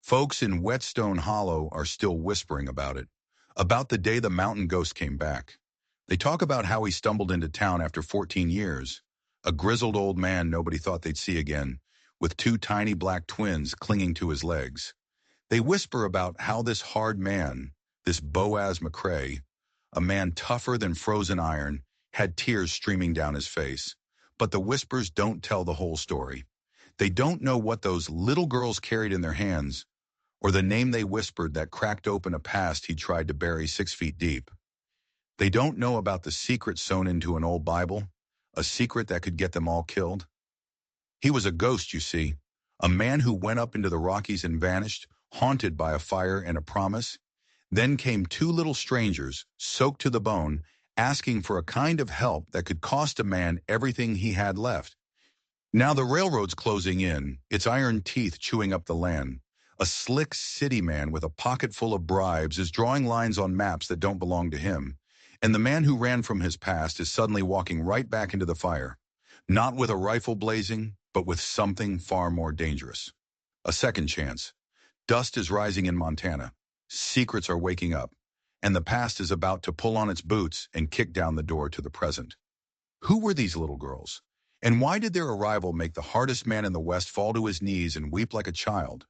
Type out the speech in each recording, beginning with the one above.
Folks in Whetstone Hollow are still whispering about the day the mountain ghost came back. They talk about how he stumbled into town after 14 years, a grizzled old man nobody thought they'd see again, with two tiny black twins clinging to his legs. They whisper about how this hard man, this Boaz McCrae, a man tougher than frozen iron, had tears streaming down his face. But the whispers don't tell the whole story. They don't know what those little girls carried in their hands, or the name they whispered that cracked open a past he tried to bury 6 feet deep. They don't know about the secret sewn into an old Bible, a secret that could get them all killed. He was a ghost, you see, a man who went up into the Rockies and vanished, haunted by a fire and a promise. Then came two little strangers, soaked to the bone, asking for a kind of help that could cost a man everything he had left. Now the railroad's closing in, its iron teeth chewing up the land. A slick city man with a pocket full of bribes is drawing lines on maps that don't belong to him. And the man who ran from his past is suddenly walking right back into the fire. Not with a rifle blazing, but with something far more dangerous. A second chance. Dust is rising in Montana. Secrets are waking up. And the past is about to pull on its boots and kick down the door to the present. Who were these little girls? And why did their arrival make the hardest man in the West fall to his knees and weep like a child?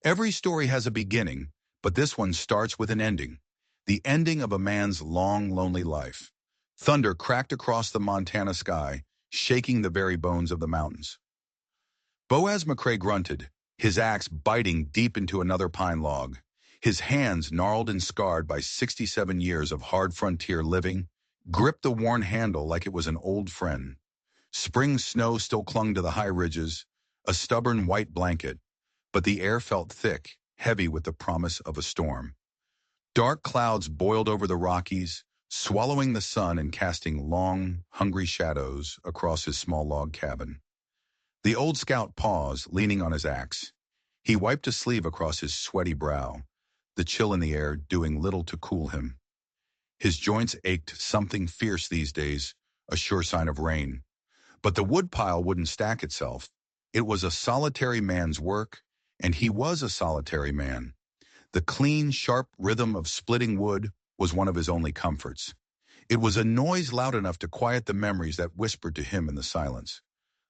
Every story has a beginning, but this one starts with an ending. The ending of a man's long, lonely life. Thunder cracked across the Montana sky, shaking the very bones of the mountains. Boaz McCrae grunted, his axe biting deep into another pine log, his hands gnarled and scarred by 67 years of hard frontier living, gripped the worn handle like it was an old friend. Spring snow still clung to the high ridges, a stubborn white blanket, but the air felt thick, heavy with the promise of a storm. Dark clouds boiled over the Rockies, swallowing the sun and casting long, hungry shadows across his small log cabin. The old scout paused, leaning on his axe. He wiped a sleeve across his sweaty brow, the chill in the air doing little to cool him. His joints ached, something fierce these days, a sure sign of rain. But the woodpile wouldn't stack itself. It was a solitary man's work, and he was a solitary man. The clean, sharp rhythm of splitting wood was one of his only comforts. It was a noise loud enough to quiet the memories that whispered to him in the silence,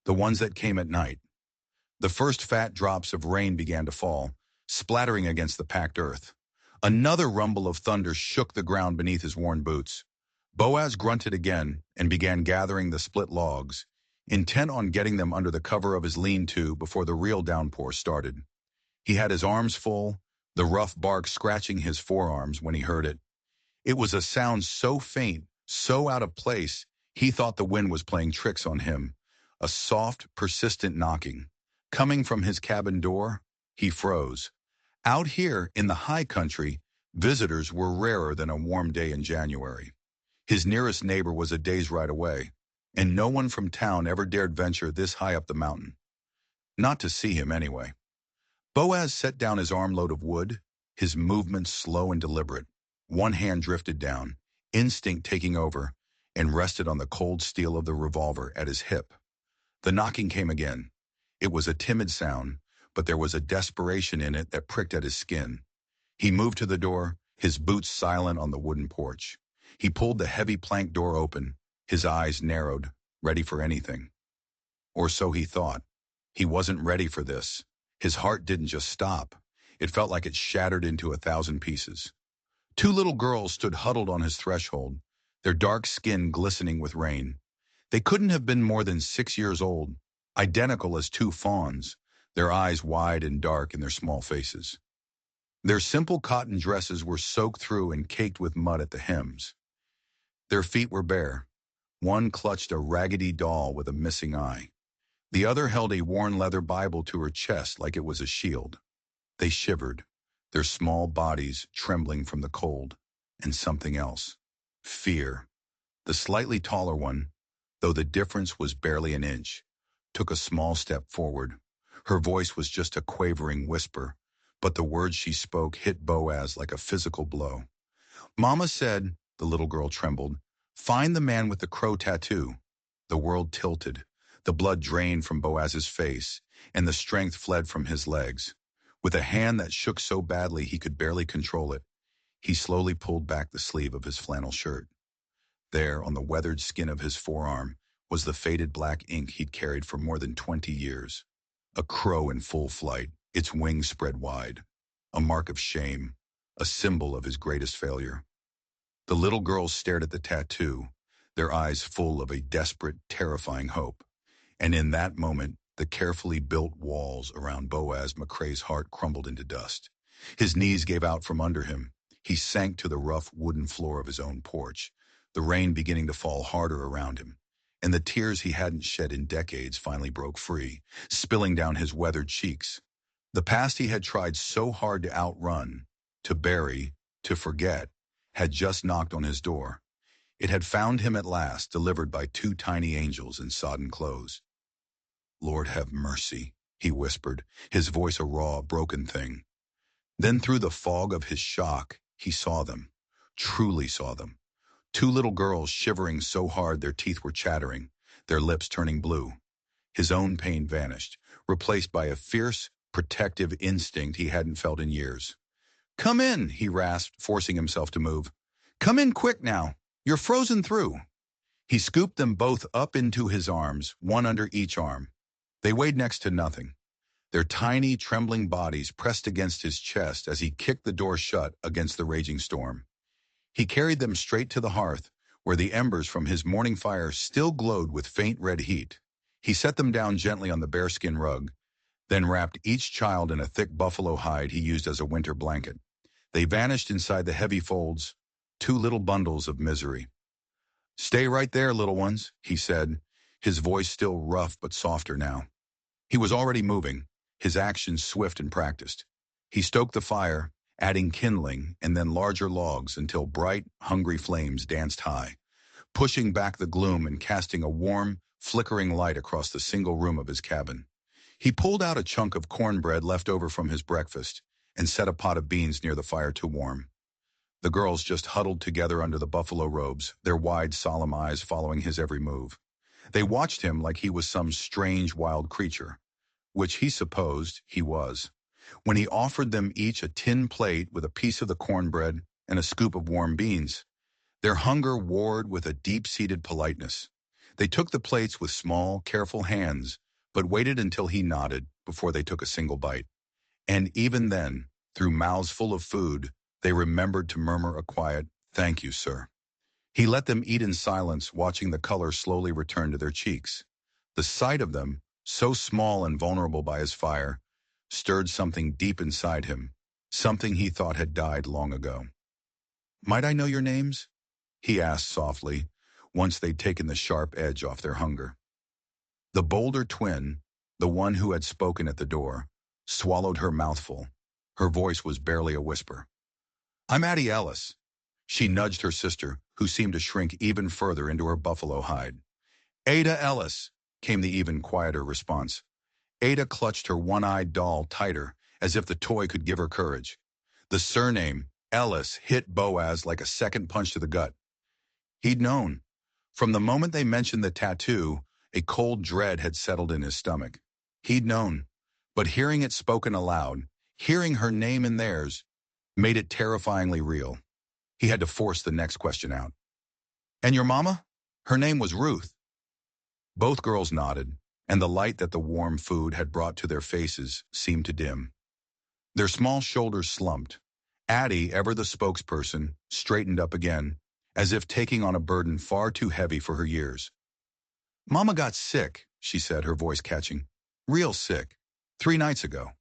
the ones that came at night. The first fat drops of rain began to fall, splattering against the packed earth. Another rumble of thunder shook the ground beneath his worn boots. Boaz grunted again and began gathering the split logs, intent on getting them under the cover of his lean-to before the real downpour started. He had his arms full, the rough bark scratching his forearms when he heard it. It was a sound so faint, so out of place, he thought the wind was playing tricks on him. A soft, persistent knocking. Coming from his cabin door, he froze. Out here, in the high country, visitors were rarer than a warm day in January. His nearest neighbor was a day's ride away, and no one from town ever dared venture this high up the mountain. Not to see him, anyway. Boaz set down his armload of wood, his movements slow and deliberate. One hand drifted down, instinct taking over, and rested on the cold steel of the revolver at his hip. The knocking came again. It was a timid sound, but there was a desperation in it that pricked at his skin. He moved to the door, his boots silent on the wooden porch. He pulled the heavy plank door open, his eyes narrowed, ready for anything. Or so he thought. He wasn't ready for this. His heart didn't just stop. It felt like it shattered into 1,000 pieces. Two little girls stood huddled on his threshold, their dark skin glistening with rain. They couldn't have been more than 6 years old, identical as two fawns, their eyes wide and dark in their small faces. Their simple cotton dresses were soaked through and caked with mud at the hems. Their feet were bare. One clutched a raggedy doll with a missing eye. The other held a worn leather Bible to her chest like it was a shield. They shivered, their small bodies trembling from the cold, and something else. Fear. The slightly taller one, though the difference was barely an inch, took a small step forward. Her voice was just a quavering whisper, but the words she spoke hit Boaz like a physical blow. "Mama said," the little girl trembled, "find the man with the crow tattoo." The world tilted. The blood drained from Boaz's face, and the strength fled from his legs. With a hand that shook so badly he could barely control it, he slowly pulled back the sleeve of his flannel shirt. There, on the weathered skin of his forearm, was the faded black ink he'd carried for more than 20 years. A crow in full flight, its wings spread wide. A mark of shame, a symbol of his greatest failure. The little girls stared at the tattoo, their eyes full of a desperate, terrifying hope. And in that moment, the carefully built walls around Boaz McCrae's heart crumbled into dust. His knees gave out from under him. He sank to the rough wooden floor of his own porch, the rain beginning to fall harder around him. And the tears he hadn't shed in decades finally broke free, spilling down his weathered cheeks. The past he had tried so hard to outrun, to bury, to forget, had just knocked on his door. It had found him at last, delivered by two tiny angels in sodden clothes. "Lord have mercy," he whispered, his voice a raw, broken thing. Then through the fog of his shock, he saw them, truly saw them. Two little girls shivering so hard their teeth were chattering, their lips turning blue. His own pain vanished, replaced by a fierce, protective instinct he hadn't felt in years. "Come in," he rasped, forcing himself to move. "Come in quick now. You're frozen through." He scooped them both up into his arms, one under each arm. They weighed next to nothing, their tiny, trembling bodies pressed against his chest as he kicked the door shut against the raging storm. He carried them straight to the hearth, where the embers from his morning fire still glowed with faint red heat. He set them down gently on the bearskin rug, then wrapped each child in a thick buffalo hide he used as a winter blanket. They vanished inside the heavy folds, two little bundles of misery. "Stay right there, little ones," he said, his voice still rough but softer now. He was already moving, his actions swift and practiced. He stoked the fire, adding kindling and then larger logs until bright, hungry flames danced high, pushing back the gloom and casting a warm, flickering light across the single room of his cabin. He pulled out a chunk of cornbread left over from his breakfast and set a pot of beans near the fire to warm. The girls just huddled together under the buffalo robes, their wide, solemn eyes following his every move. They watched him like he was some strange, wild creature, which he supposed he was. When he offered them each a tin plate with a piece of the cornbread and a scoop of warm beans, their hunger warred with a deep-seated politeness. They took the plates with small, careful hands, but waited until he nodded before they took a single bite. And even then, through mouths full of food, they remembered to murmur a quiet, "Thank you, sir." He let them eat in silence, watching the color slowly return to their cheeks. The sight of them, so small and vulnerable by his fire, stirred something deep inside him, something he thought had died long ago. "Might I know your names?" he asked softly, once they'd taken the sharp edge off their hunger. The bolder twin, the one who had spoken at the door, swallowed her mouthful. Her voice was barely a whisper. "I'm Addie Ellis." She nudged her sister, who seemed to shrink even further into her buffalo hide. "Ada Ellis," came the even quieter response. Ada clutched her one-eyed doll tighter, as if the toy could give her courage. The surname, Ellis, hit Boaz like a second punch to the gut. He'd known. From the moment they mentioned the tattoo, a cold dread had settled in his stomach. He'd known. But hearing it spoken aloud, hearing her name in theirs, made it terrifyingly real. He had to force the next question out. "And your mama?" Her name was Ruth. Both girls nodded, and the light that the warm food had brought to their faces seemed to dim. Their small shoulders slumped. Addie, ever the spokesperson, straightened up again, as if taking on a burden far too heavy for her years. "Mama got sick," she said, her voice catching. "Real sick. 3 nights ago."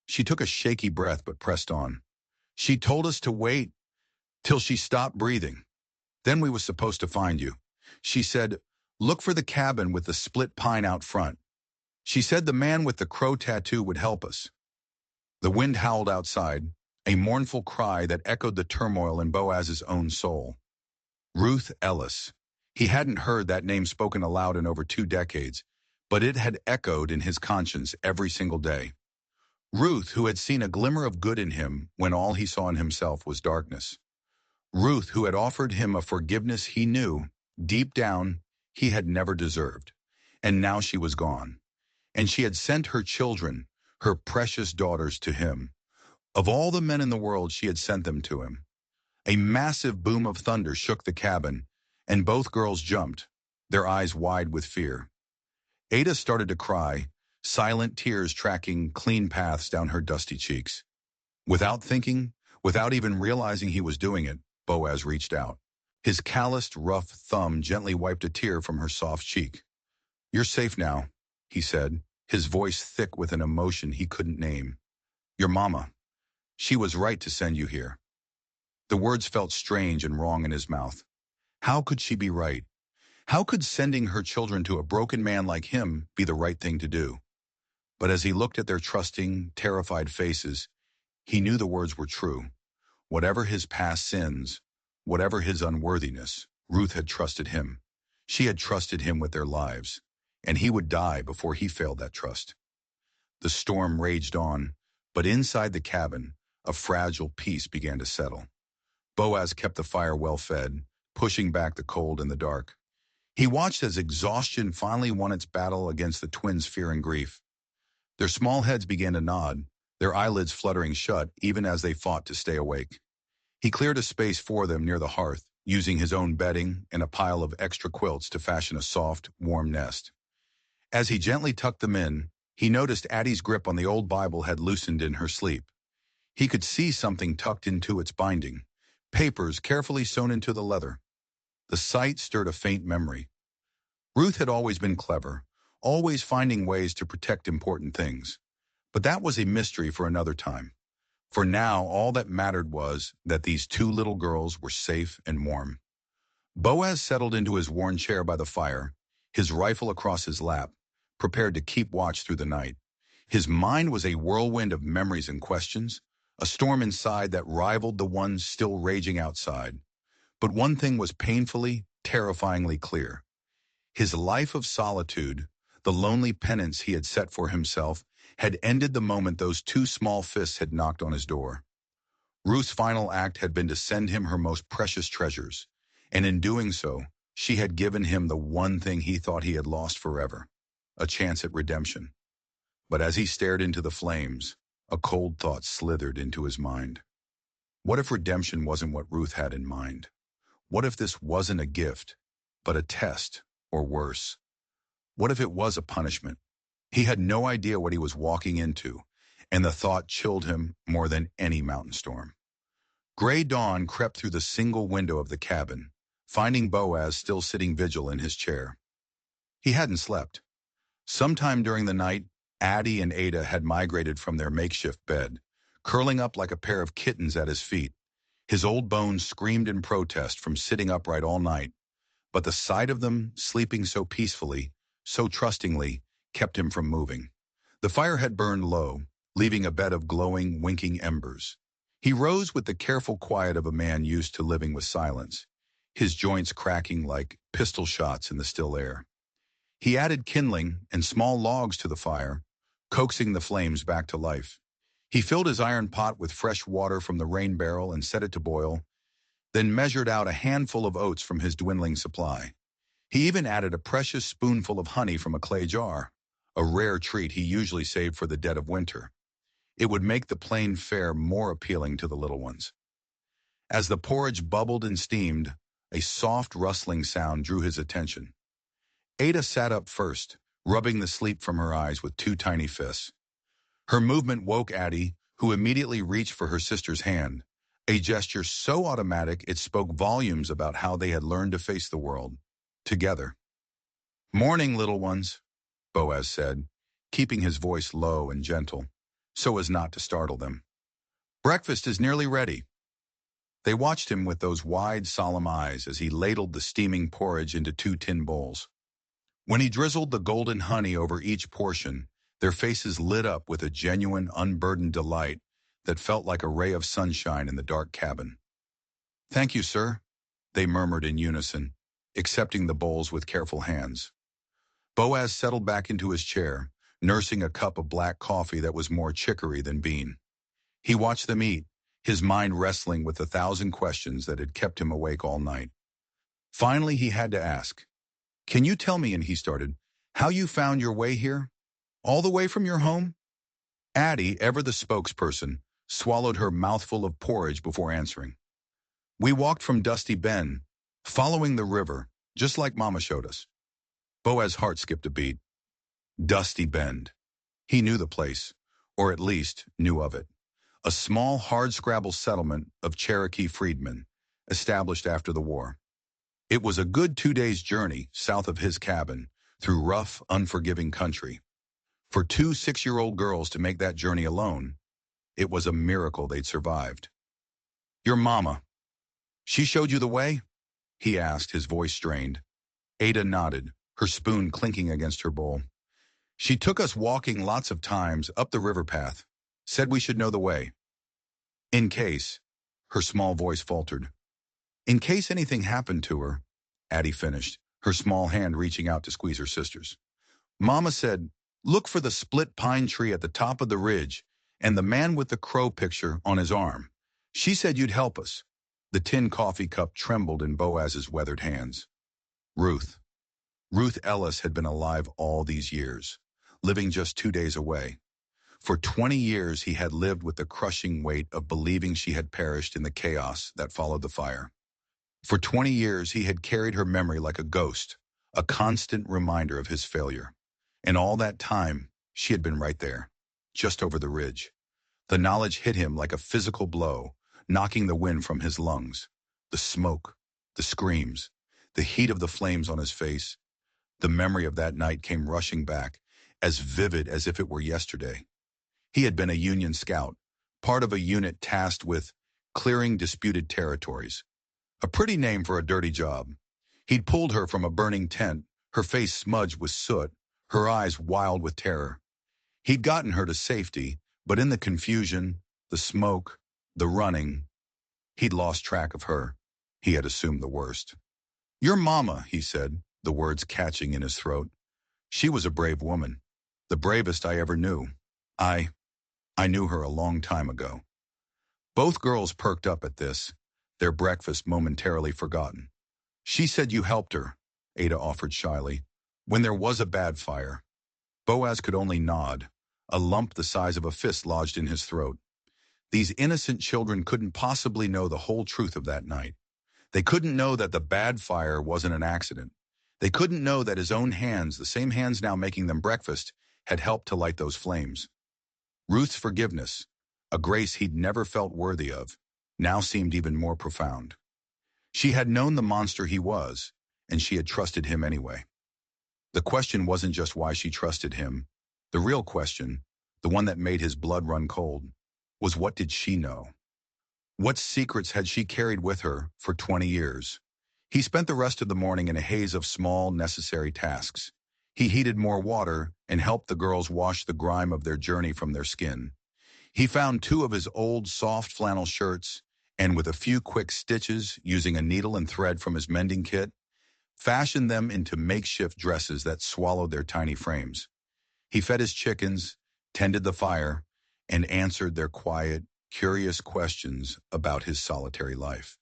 She took a shaky breath but pressed on. "She told us to wait till she stopped breathing. Then we was supposed to find you. She said, 'Look for the cabin with the split pine out front.' She said the man with the crow tattoo would help us." The wind howled outside, a mournful cry that echoed the turmoil in Boaz's own soul. Ruth Ellis. He hadn't heard that name spoken aloud in over 2 decades, but it had echoed in his conscience every single day. Ruth, who had seen a glimmer of good in him when all he saw in himself was darkness. Ruth, who had offered him a forgiveness he knew, deep down, he had never deserved. And now she was gone. And she had sent her children, her precious daughters to him. Of all the men in the world, she had sent them to him. A massive boom of thunder shook the cabin, and both girls jumped, their eyes wide with fear. Ada started to cry, silent tears tracking clean paths down her dusty cheeks. Without thinking, without even realizing he was doing it, Boaz reached out. His calloused, rough thumb gently wiped a tear from her soft cheek. "You're safe now," he said, his voice thick with an emotion he couldn't name. "Your mama. She was right to send you here." The words felt strange and wrong in his mouth. How could she be right? How could sending her children to a broken man like him be the right thing to do? But as he looked at their trusting, terrified faces, he knew the words were true. Whatever his past sins, whatever his unworthiness, Ruth had trusted him. She had trusted him with their lives, and he would die before he failed that trust. The storm raged on, but inside the cabin, a fragile peace began to settle. Boaz kept the fire well fed, pushing back the cold and the dark. He watched as exhaustion finally won its battle against the twins' fear and grief. Their small heads began to nod, their eyelids fluttering shut even as they fought to stay awake. He cleared a space for them near the hearth, using his own bedding and a pile of extra quilts to fashion a soft, warm nest. As he gently tucked them in, he noticed Addie's grip on the old Bible had loosened in her sleep. He could see something tucked into its binding, papers carefully sewn into the leather. The sight stirred a faint memory. Ruth had always been clever, always finding ways to protect important things. But that was a mystery for another time. For now, all that mattered was that these two little girls were safe and warm. Boaz settled into his worn chair by the fire, his rifle across his lap, prepared to keep watch through the night. His mind was a whirlwind of memories and questions, a storm inside that rivaled the ones still raging outside. But one thing was painfully, terrifyingly clear. His life of solitude, the lonely penance he had set for himself, had ended the moment those two small fists had knocked on his door. Ruth's final act had been to send him her most precious treasures, and in doing so, she had given him the one thing he thought he had lost forever, a chance at redemption. But as he stared into the flames, a cold thought slithered into his mind. What if redemption wasn't what Ruth had in mind? What if this wasn't a gift, but a test, or worse? What if it was a punishment? He had no idea what he was walking into, and the thought chilled him more than any mountain storm. Gray dawn crept through the single window of the cabin, finding Boaz still sitting vigil in his chair. He hadn't slept. Sometime during the night, Addie and Ada had migrated from their makeshift bed, curling up like a pair of kittens at his feet. His old bones screamed in protest from sitting upright all night, but the sight of them sleeping so peacefully, so trustingly, kept him from moving. The fire had burned low, leaving a bed of glowing, winking embers. He rose with the careful quiet of a man used to living with silence, his joints cracking like pistol shots in the still air. He added kindling and small logs to the fire, coaxing the flames back to life. He filled his iron pot with fresh water from the rain barrel and set it to boil, then measured out a handful of oats from his dwindling supply. He even added a precious spoonful of honey from a clay jar, a rare treat he usually saved for the dead of winter. It would make the plain fare more appealing to the little ones. As the porridge bubbled and steamed, a soft rustling sound drew his attention. Ada sat up first, rubbing the sleep from her eyes with two tiny fists. Her movement woke Addie, who immediately reached for her sister's hand, a gesture so automatic it spoke volumes about how they had learned to face the world, together. "Morning, little ones," Boaz said, keeping his voice low and gentle, so as not to startle them. "Breakfast is nearly ready." They watched him with those wide, solemn eyes as he ladled the steaming porridge into two tin bowls. When he drizzled the golden honey over each portion, their faces lit up with a genuine, unburdened delight that felt like a ray of sunshine in the dark cabin. "Thank you, sir," they murmured in unison, accepting the bowls with careful hands. Boaz settled back into his chair, nursing a cup of black coffee that was more chicory than bean. He watched them eat, his mind wrestling with 1,000 questions that had kept him awake all night. Finally, he had to ask, "Can you tell me," and he started, "how you found your way here? All the way from your home?" Addie, ever the spokesperson, swallowed her mouthful of porridge before answering. We walked from Dusty Bend, following the river, just like Mama showed us. Boaz's heart skipped a beat. Dusty Bend. He knew the place, or at least knew of it. A small hardscrabble settlement of Cherokee freedmen, established after the war. It was a good 2 days' journey south of his cabin, through rough, unforgiving country. For two 6-year-old girls to make that journey alone, it was a miracle they'd survived. Your mama. She showed you the way? He asked, his voice strained. Ada nodded, her spoon clinking against her bowl. She took us walking lots of times up the river path, said we should know the way. In case, her small voice faltered. In case anything happened to her, Addie finished, her small hand reaching out to squeeze her sister's. Mama said, look for the split pine tree at the top of the ridge and the man with the crow picture on his arm. She said you'd help us. The tin coffee cup trembled in Boaz's weathered hands. Ruth. Ruth Ellis had been alive all these years, living just 2 days away. For 20 years he had lived with the crushing weight of believing she had perished in the chaos that followed the fire. For 20 years he had carried her memory like a ghost, a constant reminder of his failure. And all that time, she had been right there, just over the ridge. The knowledge hit him like a physical blow, knocking the wind from his lungs. The smoke, the screams, the heat of the flames on his face. The memory of that night came rushing back, as vivid as if it were yesterday. He had been a Union scout, part of a unit tasked with clearing disputed territories. A pretty name for a dirty job. He'd pulled her from a burning tent, her face smudged with soot, her eyes wild with terror. He'd gotten her to safety, but in the confusion, the smoke, the running, he'd lost track of her. He had assumed the worst. Your mama, he said, the words catching in his throat. She was a brave woman, the bravest I ever knew. I knew her a long time ago. Both girls perked up at this, their breakfast momentarily forgotten. She said you helped her, Ada offered shyly, when there was a bad fire. Boaz could only nod, a lump the size of a fist lodged in his throat. These innocent children couldn't possibly know the whole truth of that night. They couldn't know that the bad fire wasn't an accident. They couldn't know that his own hands, the same hands now making them breakfast, had helped to light those flames. Ruth's forgiveness, a grace he'd never felt worthy of, now seemed even more profound. She had known the monster he was, and she had trusted him anyway. The question wasn't just why she trusted him. The real question, the one that made his blood run cold, was what did she know? What secrets had she carried with her for 20 years? He spent the rest of the morning in a haze of small, necessary tasks. He heated more water and helped the girls wash the grime of their journey from their skin. He found 2 of his old soft flannel shirts, and with a few quick stitches, using a needle and thread from his mending kit, fashioned them into makeshift dresses that swallowed their tiny frames. He fed his chickens, tended the fire, and answered their quiet, curious questions about his solitary life.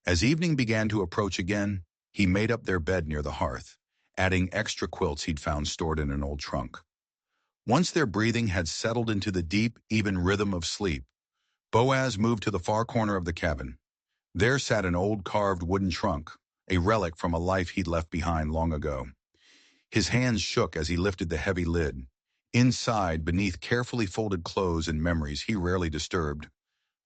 As evening began to approach again, he made up their bed near the hearth, adding extra quilts he'd found stored in an old trunk. Once their breathing had settled into the deep, even rhythm of sleep, Boaz moved to the far corner of the cabin. There sat an old carved wooden trunk, a relic from a life he'd left behind long ago. His hands shook as he lifted the heavy lid. Inside, beneath carefully folded clothes and memories he rarely disturbed,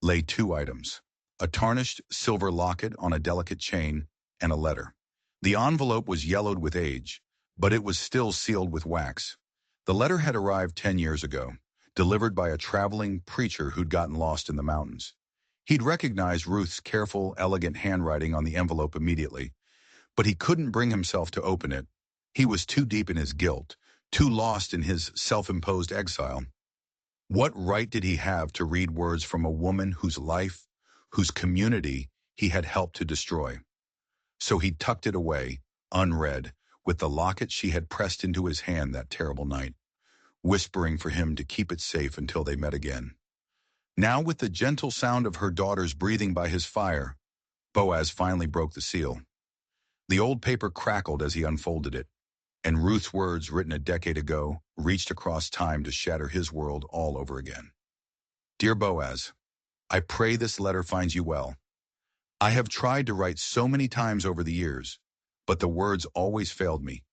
lay 2 items: a tarnished silver locket on a delicate chain and a letter. The envelope was yellowed with age, but it was still sealed with wax. The letter had arrived 10 years ago, delivered by a traveling preacher who'd gotten lost in the mountains. He'd recognized Ruth's careful, elegant handwriting on the envelope immediately, but he couldn't bring himself to open it. He was too deep in his guilt, too lost in his self-imposed exile. What right did he have to read words from a woman whose life, whose community he had helped to destroy? So he tucked it away, unread, with the locket she had pressed into his hand that terrible night, whispering for him to keep it safe until they met again. Now, with the gentle sound of her daughter's breathing by his fire, Boaz finally broke the seal. The old paper crackled as he unfolded it. And Ruth's words, written a decade ago, reached across time to shatter his world all over again. Dear Boaz, I pray this letter finds you well. I have tried to write so many times over the years, but the words always failed me.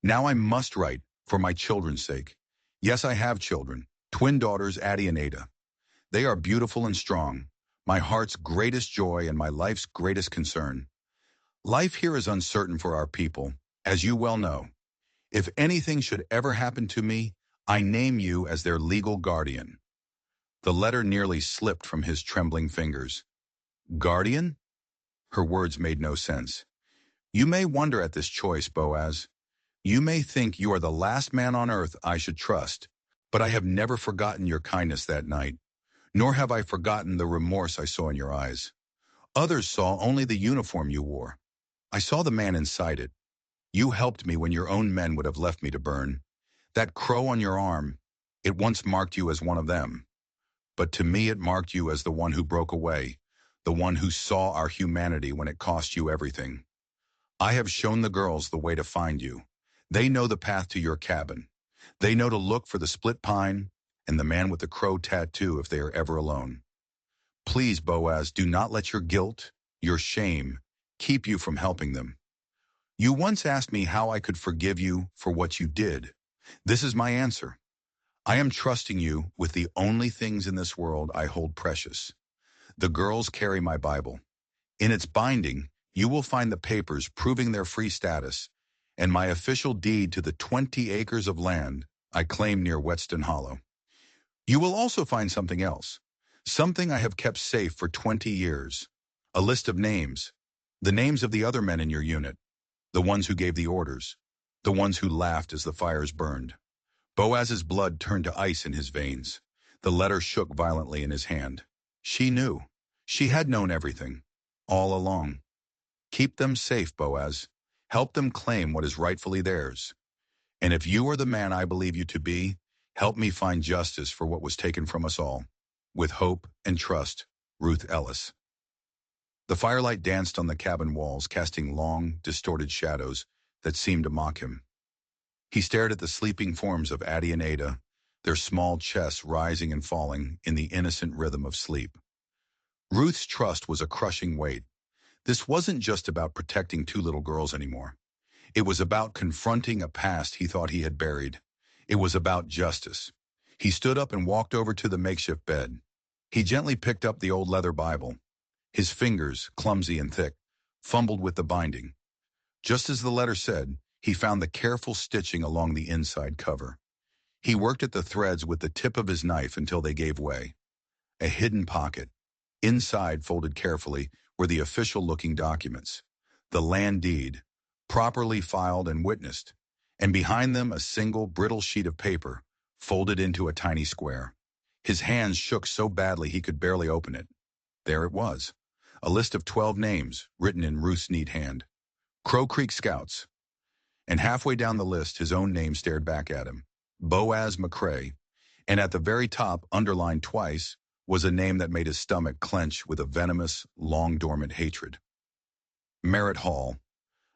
Now I must write, for my children's sake. Yes, I have children, twin daughters Addie and Ada. They are beautiful and strong, my heart's greatest joy and my life's greatest concern. Life here is uncertain for our people, as you well know. If anything should ever happen to me, I name you as their legal guardian. The letter nearly slipped from his trembling fingers. Guardian? Her words made no sense. You may wonder at this choice, Boaz. You may think you are the last man on earth I should trust, but I have never forgotten your kindness that night, nor have I forgotten the remorse I saw in your eyes. Others saw only the uniform you wore. I saw the man inside it. You helped me when your own men would have left me to burn. That crow on your arm, it once marked you as one of them. But to me it marked you as the one who broke away, the one who saw our humanity when it cost you everything. I have shown the girls the way to find you. They know the path to your cabin. They know to look for the split pine and the man with the crow tattoo if they are ever alone. Please, Boaz, do not let your guilt, your shame, keep you from helping them. You once asked me how I could forgive you for what you did. This is my answer. I am trusting you with the only things in this world I hold precious. The girls carry my Bible. In its binding, you will find the papers proving their free status and my official deed to the 20 acres of land I claim near Whetstone Hollow. You will also find something else, something I have kept safe for 20 years, a list of names, the names of the other men in your unit, the ones who gave the orders, the ones who laughed as the fires burned. Boaz's blood turned to ice in his veins. The letter shook violently in his hand. She knew. She had known everything, all along. Keep them safe, Boaz. Help them claim what is rightfully theirs. And if you are the man I believe you to be, help me find justice for what was taken from us all. With hope and trust, Ruth Ellis. The firelight danced on the cabin walls, casting long, distorted shadows that seemed to mock him. He stared at the sleeping forms of Addie and Ada, their small chests rising and falling in the innocent rhythm of sleep. Ruth's trust was a crushing weight. This wasn't just about protecting two little girls anymore. It was about confronting a past he thought he had buried. It was about justice. He stood up and walked over to the makeshift bed. He gently picked up the old leather Bible. His fingers, clumsy and thick, fumbled with the binding. Just as the letter said, he found the careful stitching along the inside cover. He worked at the threads with the tip of his knife until they gave way. A hidden pocket. Inside, folded carefully, were the official-looking documents. The land deed, properly filed and witnessed, and behind them a single, brittle sheet of paper, folded into a tiny square. His hands shook so badly he could barely open it. There it was, a list of 12 names, written in Ruth's neat hand. Crow Creek Scouts. And halfway down the list, his own name stared back at him. Boaz McCrae. And at the very top, underlined twice, was a name that made his stomach clench with a venomous, long-dormant hatred. Merritt Hall.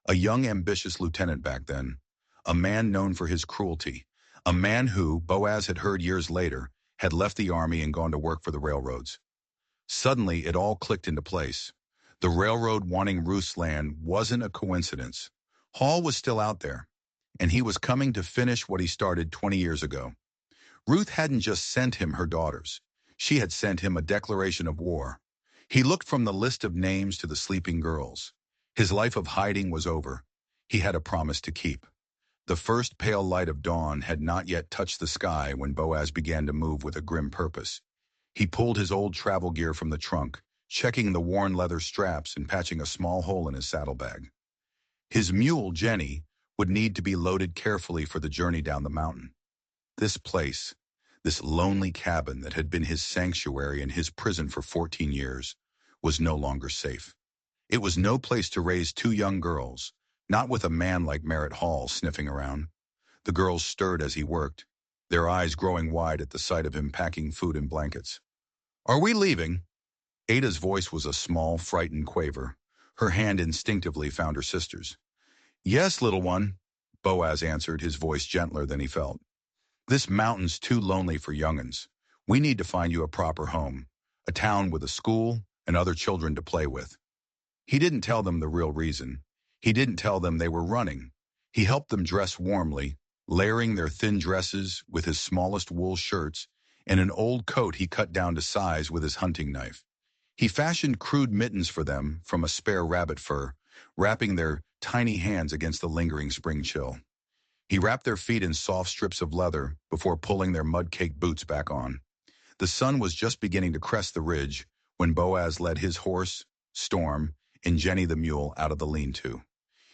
A young, ambitious lieutenant back then. A man known for his cruelty. A man who, Boaz had heard years later, had left the army and gone to work for the railroads. Suddenly, it all clicked into place. The railroad wanting Ruth's land wasn't a coincidence. Hall was still out there, and he was coming to finish what he started 20 years ago. Ruth hadn't just sent him her daughters. She had sent him a declaration of war. He looked from the list of names to the sleeping girls. His life of hiding was over. He had a promise to keep. The first pale light of dawn had not yet touched the sky when Boaz began to move with a grim purpose. He pulled his old travel gear from the trunk, checking the worn leather straps and patching a small hole in his saddlebag. His mule, Jenny, would need to be loaded carefully for the journey down the mountain. This place, this lonely cabin that had been his sanctuary and his prison for 14 years, was no longer safe. It was no place to raise two young girls, not with a man like Merritt Hall sniffing around. The girls stirred as he worked, their eyes growing wide at the sight of him packing food and blankets. "Are we leaving?" Ada's voice was a small, frightened quaver. Her hand instinctively found her sister's. "Yes, little one." Boaz answered, his voice gentler than he felt. This mountain's too lonely for young'uns. We need to find you a proper home, a town with a school and other children to play with. He didn't tell them the real reason. He didn't tell them they were running. He helped them dress warmly, layering their thin dresses with his smallest wool shirts and an old coat he cut down to size with his hunting knife. He fashioned crude mittens for them from a spare rabbit fur, wrapping their tiny hands against the lingering spring chill. He wrapped their feet in soft strips of leather before pulling their mud-caked boots back on. The sun was just beginning to crest the ridge when Boaz led his horse, Storm, and Jenny the mule out of the lean-to.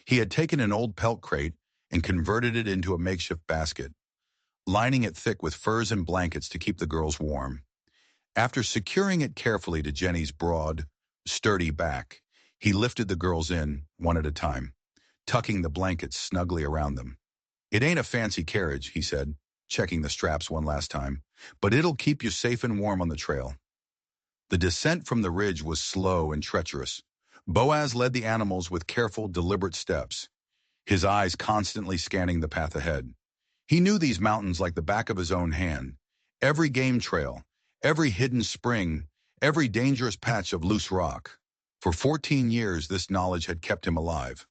He had taken an old pelt crate and converted it into a makeshift basket, lining it thick with furs and blankets to keep the girls warm. After securing it carefully to Jenny's broad, sturdy back, he lifted the girls in, one at a time, tucking the blankets snugly around them. "It ain't a fancy carriage," he said, checking the straps one last time, "but it'll keep you safe and warm on the trail." The descent from the ridge was slow and treacherous. Boaz led the animals with careful, deliberate steps, his eyes constantly scanning the path ahead. He knew these mountains like the back of his own hand. Every game trail, every hidden spring, every dangerous patch of loose rock. For 14 years, this knowledge had kept him alive.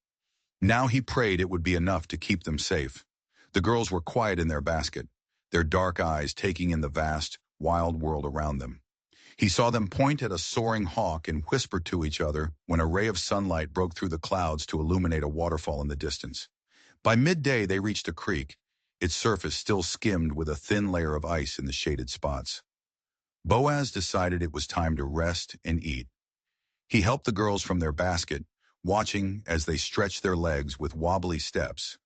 Now he prayed it would be enough to keep them safe. The girls were quiet in their basket, their dark eyes taking in the vast, wild world around them. He saw them point at a soaring hawk and whisper to each other when a ray of sunlight broke through the clouds to illuminate a waterfall in the distance. By midday, they reached a creek, its surface still skimmed with a thin layer of ice in the shaded spots. Boaz decided it was time to rest and eat. He helped the girls from their basket, watching as they stretched their legs with wobbly steps.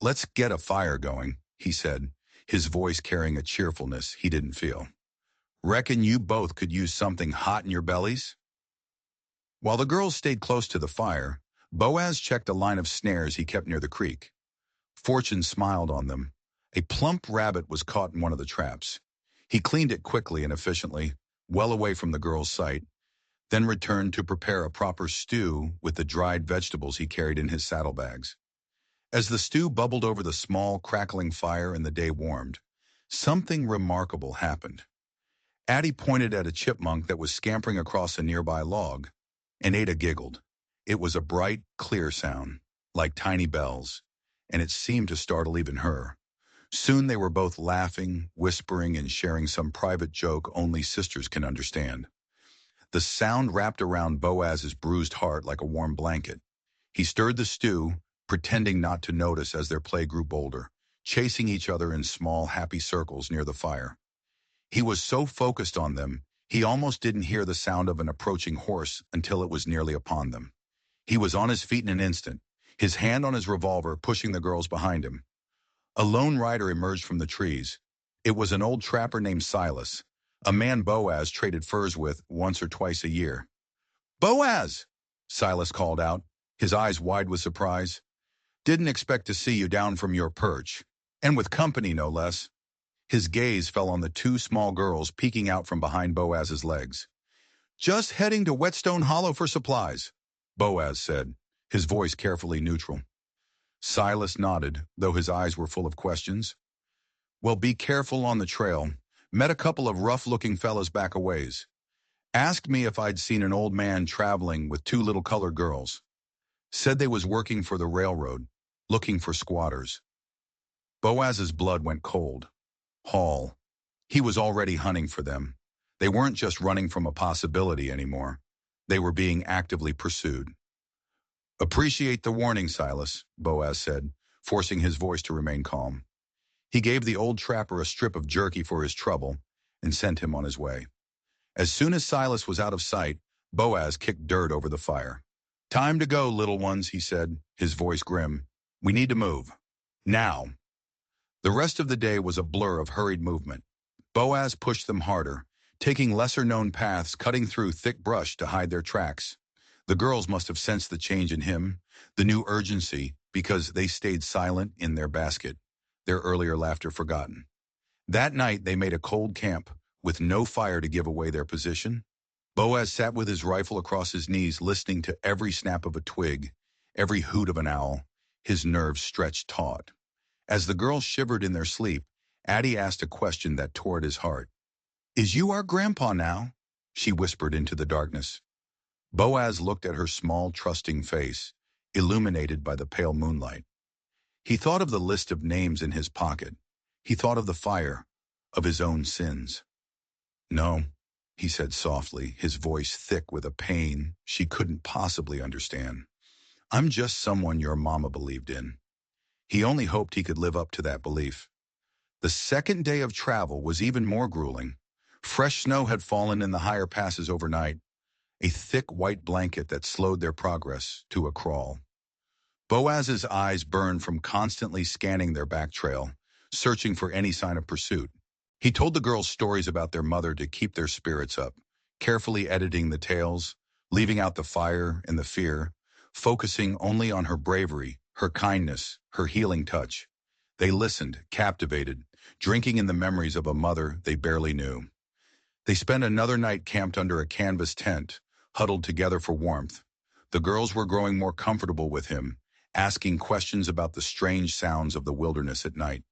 "Let's get a fire going," he said, his voice carrying a cheerfulness he didn't feel. "Reckon you both could use something hot in your bellies?" While the girls stayed close to the fire, Boaz checked a line of snares he kept near the creek. Fortune smiled on them. A plump rabbit was caught in one of the traps. He cleaned it quickly and efficiently, well away from the girls' sight, then returned to prepare a proper stew with the dried vegetables he carried in his saddlebags. As the stew bubbled over the small, crackling fire and the day warmed, something remarkable happened. Addie pointed at a chipmunk that was scampering across a nearby log, and Ada giggled. It was a bright, clear sound, like tiny bells, and it seemed to startle even her. Soon they were both laughing, whispering, and sharing some private joke only sisters can understand. The sound wrapped around Boaz's bruised heart like a warm blanket. He stirred the stew, pretending not to notice as their play grew bolder, chasing each other in small, happy circles near the fire. He was so focused on them, he almost didn't hear the sound of an approaching horse until it was nearly upon them. He was on his feet in an instant, his hand on his revolver, pushing the girls behind him. A lone rider emerged from the trees. It was an old trapper named Silas, a man Boaz traded furs with once or twice a year. "Boaz!" Silas called out, his eyes wide with surprise. "Didn't expect to see you down from your perch, and with company no less." His gaze fell on the two small girls peeking out from behind Boaz's legs. "Just heading to Whetstone Hollow for supplies," Boaz said, his voice carefully neutral. Silas nodded, though his eyes were full of questions. "Well, be careful on the trail. Met a couple of rough-looking fellas back a ways. Asked me if I'd seen an old man traveling with two little colored girls. Said they was working for the railroad, looking for squatters." Boaz's blood went cold. Hall. He was already hunting for them. They weren't just running from a possibility anymore. They were being actively pursued. "Appreciate the warning, Silas," Boaz said, forcing his voice to remain calm. He gave the old trapper a strip of jerky for his trouble and sent him on his way. As soon as Silas was out of sight, Boaz kicked dirt over the fire. "Time to go, little ones," he said, his voice grim. "We need to move. Now." The rest of the day was a blur of hurried movement. Boaz pushed them harder, taking lesser-known paths, cutting through thick brush to hide their tracks. The girls must have sensed the change in him, the new urgency, because they stayed silent in their basket, their earlier laughter forgotten. That night they made a cold camp, with no fire to give away their position. Boaz sat with his rifle across his knees, listening to every snap of a twig, every hoot of an owl, his nerves stretched taut. As the girls shivered in their sleep, Addie asked a question that tore at his heart. "Is you our grandpa now?" she whispered into the darkness. Boaz looked at her small, trusting face, illuminated by the pale moonlight. He thought of the list of names in his pocket. He thought of the fire, of his own sins. "No," he said softly, his voice thick with a pain she couldn't possibly understand. "I'm just someone your mama believed in." He only hoped he could live up to that belief. The second day of travel was even more grueling. Fresh snow had fallen in the higher passes overnight, a thick white blanket that slowed their progress to a crawl. Boaz's eyes burned from constantly scanning their back trail, searching for any sign of pursuit. He told the girls stories about their mother to keep their spirits up, carefully editing the tales, leaving out the fire and the fear, focusing only on her bravery, her kindness, her healing touch. They listened, captivated, drinking in the memories of a mother they barely knew. They spent another night camped under a canvas tent, huddled together for warmth. The girls were growing more comfortable with him, asking questions about the strange sounds of the wilderness at night.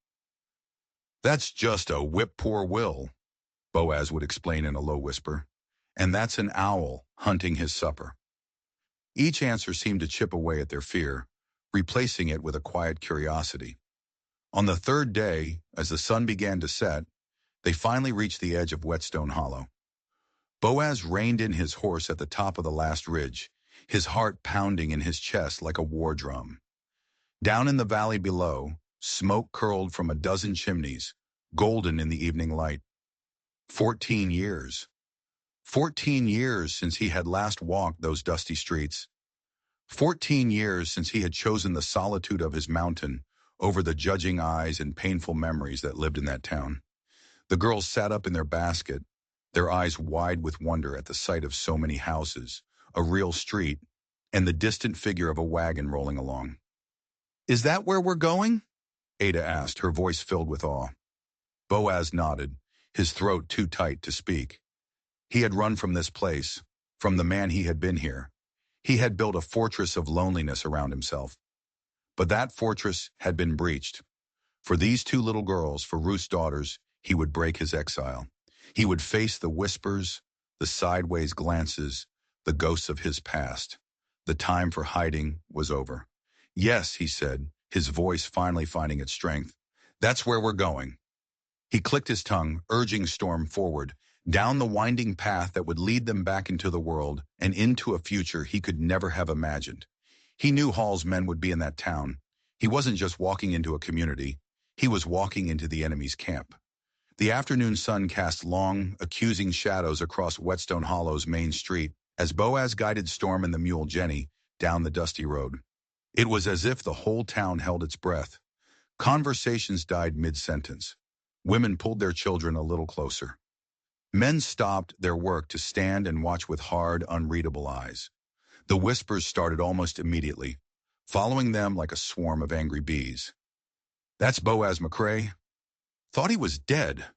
"That's just a whip-poor-will," Boaz would explain in a low whisper. "And that's an owl hunting his supper." Each answer seemed to chip away at their fear, replacing it with a quiet curiosity. On the third day, as the sun began to set, they finally reached the edge of Whetstone Hollow. Boaz reined in his horse at the top of the last ridge, his heart pounding in his chest like a war drum. Down in the valley below, smoke curled from a dozen chimneys, golden in the evening light. 14 years. 14 years since he had last walked those dusty streets. 14 years since he had chosen the solitude of his mountain over the judging eyes and painful memories that lived in that town. The girls sat up in their basket, their eyes wide with wonder at the sight of so many houses, a real street, and the distant figure of a wagon rolling along. "Is that where we're going?" Ada asked, her voice filled with awe. Boaz nodded, his throat too tight to speak. He had run from this place, from the man he had been here. He had built a fortress of loneliness around himself. But that fortress had been breached. For these two little girls, for Ruth's daughters, he would break his exile. He would face the whispers, the sideways glances, the ghosts of his past. The time for hiding was over. "Yes," he said, his voice finally finding its strength. "That's where we're going." He clicked his tongue, urging Storm forward, down the winding path that would lead them back into the world and into a future he could never have imagined. He knew Hall's men would be in that town. He wasn't just walking into a community. He was walking into the enemy's camp. The afternoon sun cast long, accusing shadows across Whetstone Hollow's main street as Boaz guided Storm and the mule Jenny down the dusty road. It was as if the whole town held its breath. Conversations died mid-sentence. Women pulled their children a little closer. Men stopped their work to stand and watch with hard, unreadable eyes. The whispers started almost immediately, following them like a swarm of angry bees. "That's Boaz McCrae. Thought he was dead.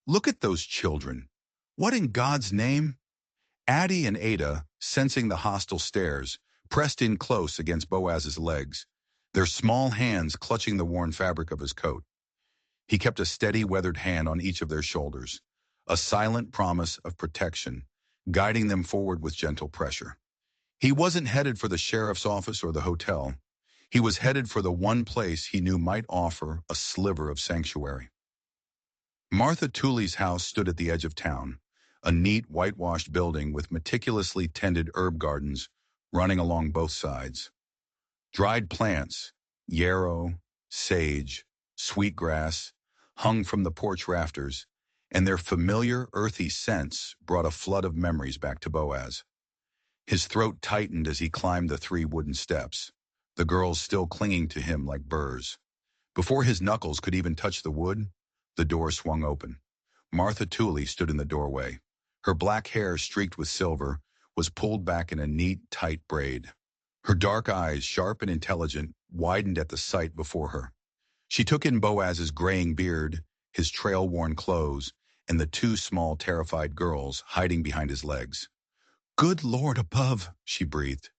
Look at those children. What in God's name?" Addie and Ada, sensing the hostile stares, pressed in close against Boaz's legs, their small hands clutching the worn fabric of his coat. He kept a steady, weathered hand on each of their shoulders, a silent promise of protection, guiding them forward with gentle pressure. He wasn't headed for the sheriff's office or the hotel. He was headed for the one place he knew might offer a sliver of sanctuary. Martha Tooley's house stood at the edge of town, a neat, whitewashed building with meticulously tended herb gardens running along both sides. Dried plants, yarrow, sage, sweetgrass, hung from the porch rafters, and their familiar, earthy scents brought a flood of memories back to Boaz. His throat tightened as he climbed the 3 wooden steps, the girls still clinging to him like burrs. Before his knuckles could even touch the wood, the door swung open. Martha Tooley stood in the doorway. Her black hair, streaked with silver, was pulled back in a neat, tight braid. Her dark eyes, sharp and intelligent, widened at the sight before her. She took in Boaz's graying beard, his trail-worn clothes, and the 2 small, terrified girls hiding behind his legs. "Good Lord above," she breathed.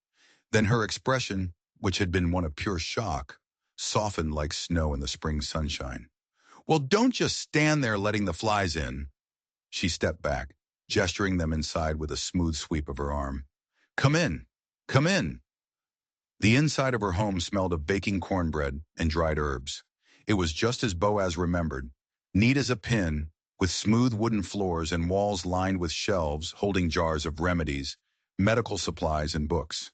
Then her expression, which had been one of pure shock, softened like snow in the spring sunshine. Well, don't just stand there letting the flies in. She stepped back, gesturing them inside with a smooth sweep of her arm. Come in. Come in. The inside of her home smelled of baking cornbread and dried herbs. It was just as Boaz remembered, neat as a pin, with smooth wooden floors and walls lined with shelves holding jars of remedies, medical supplies, and books.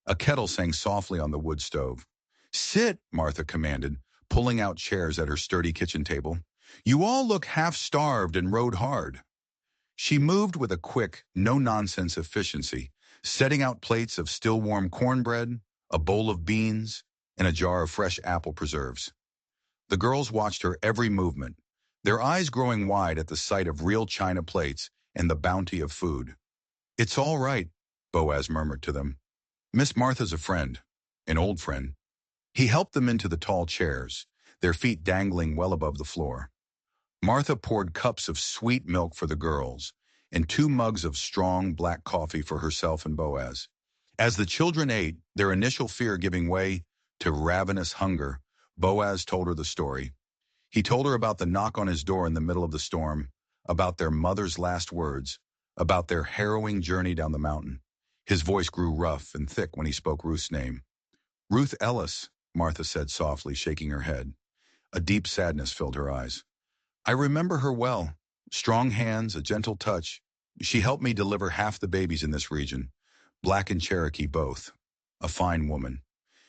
A kettle sang softly on the wood stove. Sit, Martha commanded, pulling out chairs at her sturdy kitchen table. You all look half-starved and rode hard. She moved with a quick, no-nonsense efficiency, setting out plates of still-warm cornbread, a bowl of beans, and a jar of fresh apple preserves. The girls watched her every movement, their eyes growing wide at the sight of real china plates and the bounty of food. It's all right, Boaz murmured to them. Miss Martha's a friend, an old friend. He helped them into the tall chairs, their feet dangling well above the floor. Martha poured cups of sweet milk for the girls and 2 mugs of strong black coffee for herself and Boaz. As the children ate, their initial fear giving way to ravenous hunger, Boaz told her the story. He told her about the knock on his door in the middle of the storm, about their mother's last words, about their harrowing journey down the mountain. His voice grew rough and thick when he spoke Ruth's name. Ruth Ellis, Martha said softly, shaking her head. A deep sadness filled her eyes. I remember her well. Strong hands, a gentle touch. She helped me deliver half the babies in this region, Black and Cherokee both. A fine woman.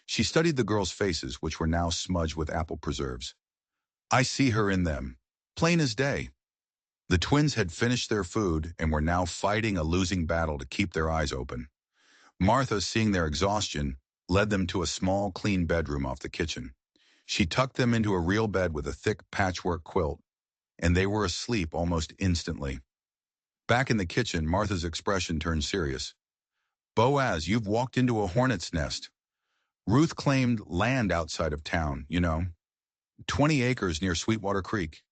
She studied the girls' faces, which were now smudged with apple preserves. I see her in them, plain as day. The twins had finished their food and were now fighting a losing battle to keep their eyes open. Martha, seeing their exhaustion, led them to a small, clean bedroom off the kitchen. She tucked them into a real bed with a thick patchwork quilt, and they were asleep almost instantly. Back in the kitchen, Martha's expression turned serious. Boaz, you've walked into a hornet's nest. Ruth claimed land outside of town, 20 acres near Sweetwater Creek.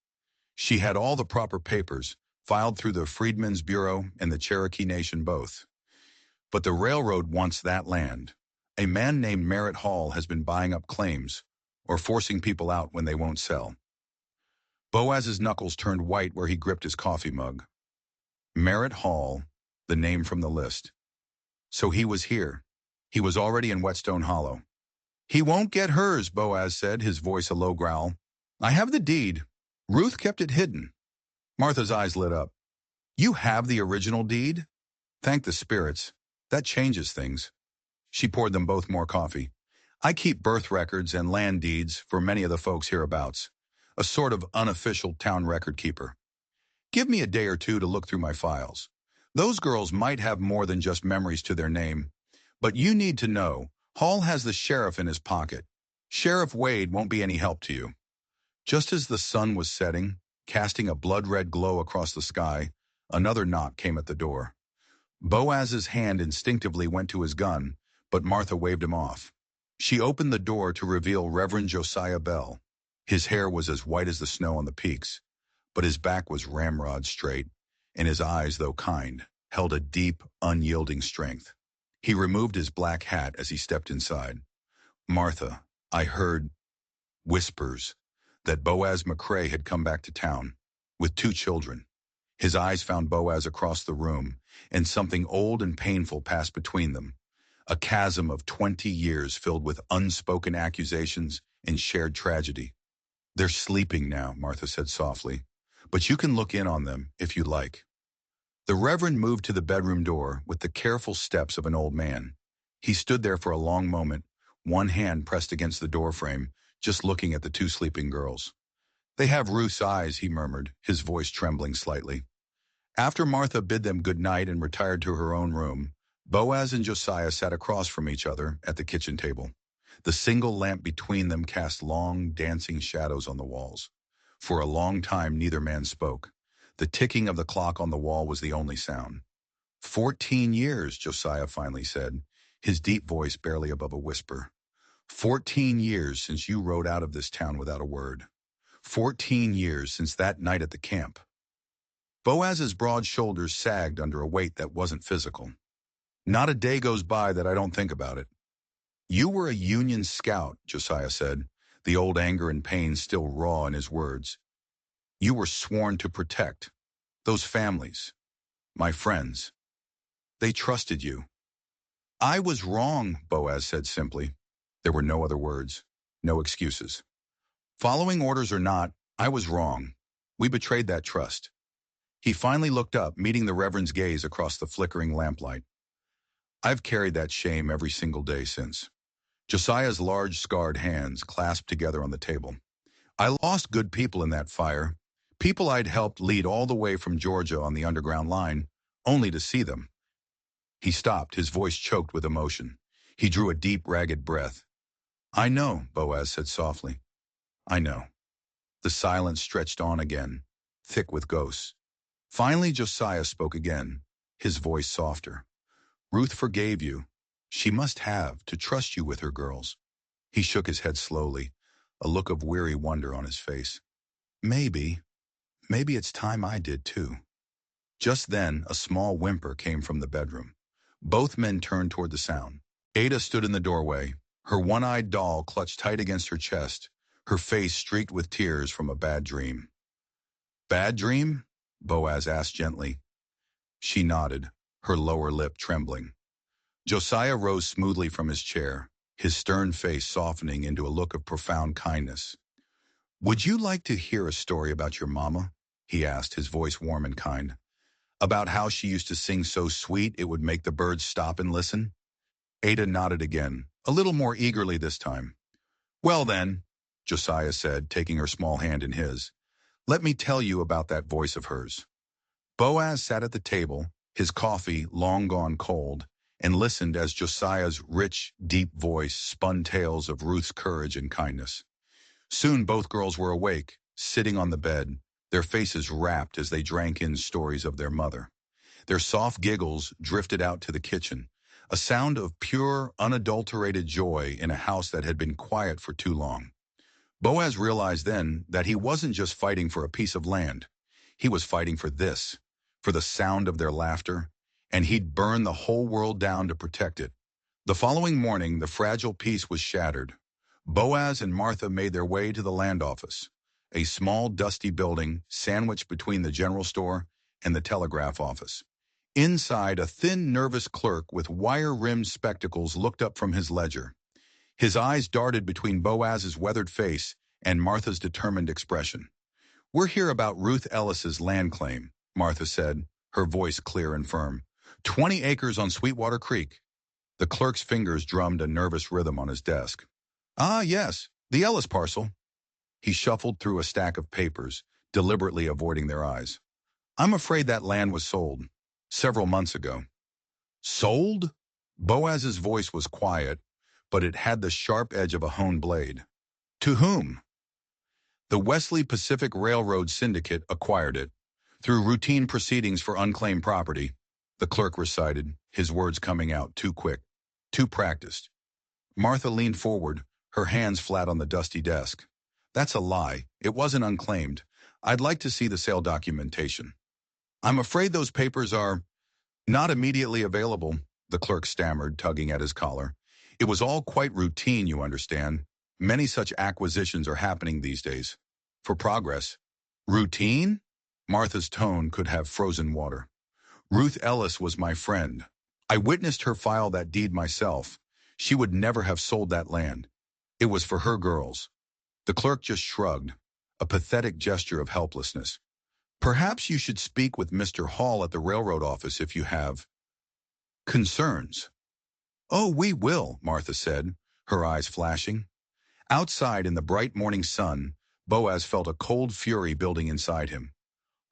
She had all the proper papers, filed through the Freedmen's Bureau and the Cherokee Nation both. But the railroad wants that land. A man named Merritt Hall has been buying up claims, or forcing people out when they won't sell. Boaz's knuckles turned white where he gripped his coffee mug. Merritt Hall, the name from the list. So he was here. He was already in Whetstone Hollow. He won't get hers, Boaz said, his voice a low growl. I have the deed. Ruth kept it hidden. Martha's eyes lit up. You have the original deed? Thank the spirits. That changes things. She poured them both more coffee. I keep birth records and land deeds for many of the folks hereabouts. A sort of unofficial town record keeper. Give me a day or two to look through my files. Those girls might have more than just memories to their name. But you need to know, Hall has the sheriff in his pocket. Sheriff Wade won't be any help to you. Just as the sun was setting, casting a blood-red glow across the sky, another knock came at the door. Boaz's hand instinctively went to his gun, but Martha waved him off. She opened the door to reveal Reverend Josiah Bell. His hair was as white as the snow on the peaks, but his back was ramrod straight, and his eyes, though kind, held a deep, unyielding strength. He removed his black hat as he stepped inside. Martha, I heard whispers that Boaz McCrae had come back to town with 2 children. His eyes found Boaz across the room, and something old and painful passed between them, a chasm of 20 years filled with unspoken accusations and shared tragedy. They're sleeping now, Martha said softly, but you can look in on them if you like. The Reverend moved to the bedroom door with the careful steps of an old man. He stood there for a long moment, one hand pressed against the doorframe, just looking at the 2 sleeping girls. They have Ruth's eyes, he murmured, his voice trembling slightly. After Martha bid them good night and retired to her own room, Boaz and Josiah sat across from each other at the kitchen table. The single lamp between them cast long, dancing shadows on the walls. For a long time, neither man spoke. The ticking of the clock on the wall was the only sound. 14 years, Josiah finally said, his deep voice barely above a whisper. 14 years since you rode out of this town without a word. 14 years since that night at the camp. Boaz's broad shoulders sagged under a weight that wasn't physical. Not a day goes by that I don't think about it. You were a Union scout, Josiah said, the old anger and pain still raw in his words. You were sworn to protect those families, my friends. They trusted you. I was wrong, Boaz said simply. There were no other words, no excuses. Following orders or not, I was wrong. We betrayed that trust. He finally looked up, meeting the Reverend's gaze across the flickering lamplight. I've carried that shame every single day since. Josiah's large, scarred hands clasped together on the table. I lost good people in that fire, people I'd helped lead all the way from Georgia on the underground line, only to see them. He stopped, his voice choked with emotion. He drew a deep, ragged breath. I know, Boaz said softly. I know. The silence stretched on again, thick with ghosts. Finally, Josiah spoke again, his voice softer. Ruth forgave you. She must have, to trust you with her girls. He shook his head slowly, a look of weary wonder on his face. Maybe it's time I did too. Just then, a small whimper came from the bedroom. Both men turned toward the sound. Ada stood in the doorway, her one-eyed doll clutched tight against her chest, her face streaked with tears from a bad dream. Bad dream? Boaz asked gently. She nodded, her lower lip trembling. Josiah rose smoothly from his chair, his stern face softening into a look of profound kindness. Would you like to hear a story about your mama? He asked, his voice warm and kind. About how she used to sing so sweet it would make the birds stop and listen? Ada nodded again, a little more eagerly this time. Well then, Josiah said, taking her small hand in his, let me tell you about that voice of hers. Boaz sat at the table, his coffee long gone cold, and listened as Josiah's rich, deep voice spun tales of Ruth's courage and kindness. Soon both girls were awake, sitting on the bed, their faces rapt as they drank in stories of their mother. Their soft giggles drifted out to the kitchen, a sound of pure, unadulterated joy in a house that had been quiet for too long. Boaz realized then that he wasn't just fighting for a piece of land. He was fighting for this, for the sound of their laughter, and he'd burn the whole world down to protect it. The following morning, the fragile peace was shattered. Boaz and Martha made their way to the land office, a small, dusty building sandwiched between the general store and the telegraph office. Inside, a thin, nervous clerk with wire-rimmed spectacles looked up from his ledger. His eyes darted between Boaz's weathered face and Martha's determined expression. We're here about Ruth Ellis's land claim, Martha said, her voice clear and firm. 20 acres on Sweetwater Creek. The clerk's fingers drummed a nervous rhythm on his desk. Ah, yes, the Ellis parcel. He shuffled through a stack of papers, deliberately avoiding their eyes. I'm afraid that land was sold several months ago. Sold? Boaz's voice was quiet, but it had the sharp edge of a honed blade. To whom? The Wesley Pacific Railroad Syndicate acquired it. Through routine proceedings for unclaimed property, the clerk recited, his words coming out too quick, too practiced. Martha leaned forward, her hands flat on the dusty desk. That's a lie. It wasn't unclaimed. I'd like to see the sale documentation. I'm afraid those papers are not immediately available, the clerk stammered, tugging at his collar. It was all quite routine, you understand. Many such acquisitions are happening these days. For progress. Routine? Martha's tone could have frozen water. Ruth Ellis was my friend. I witnessed her file that deed myself. She would never have sold that land. It was for her girls. The clerk just shrugged, a pathetic gesture of helplessness. Perhaps you should speak with Mr. Hall at the railroad office if you have concerns. Oh, we will, Martha said, her eyes flashing. Outside in the bright morning sun, Boaz felt a cold fury building inside him.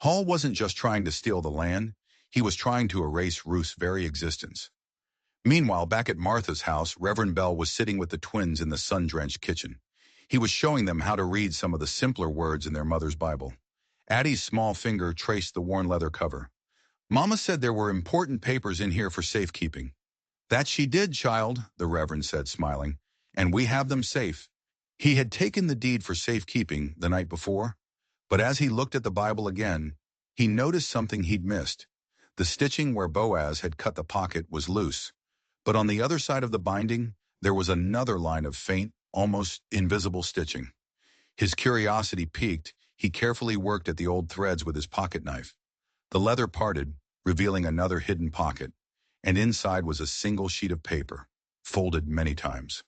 Hall wasn't just trying to steal the land, he was trying to erase Ruth's very existence. Meanwhile, back at Martha's house, Reverend Bell was sitting with the twins in the sun-drenched kitchen. He was showing them how to read some of the simpler words in their mother's Bible. Addie's small finger traced the worn leather cover. Mama said there were important papers in here for safekeeping. That she did, child, the Reverend said, smiling, and we have them safe. He had taken the deed for safekeeping the night before, but as he looked at the Bible again, he noticed something he'd missed. The stitching where Boaz had cut the pocket was loose, but on the other side of the binding, There was another line of faint, almost invisible stitching. His curiosity piqued. He carefully worked at the old threads with his pocket knife. The leather parted, revealing another hidden pocket, and inside was a single sheet of paper, folded many times.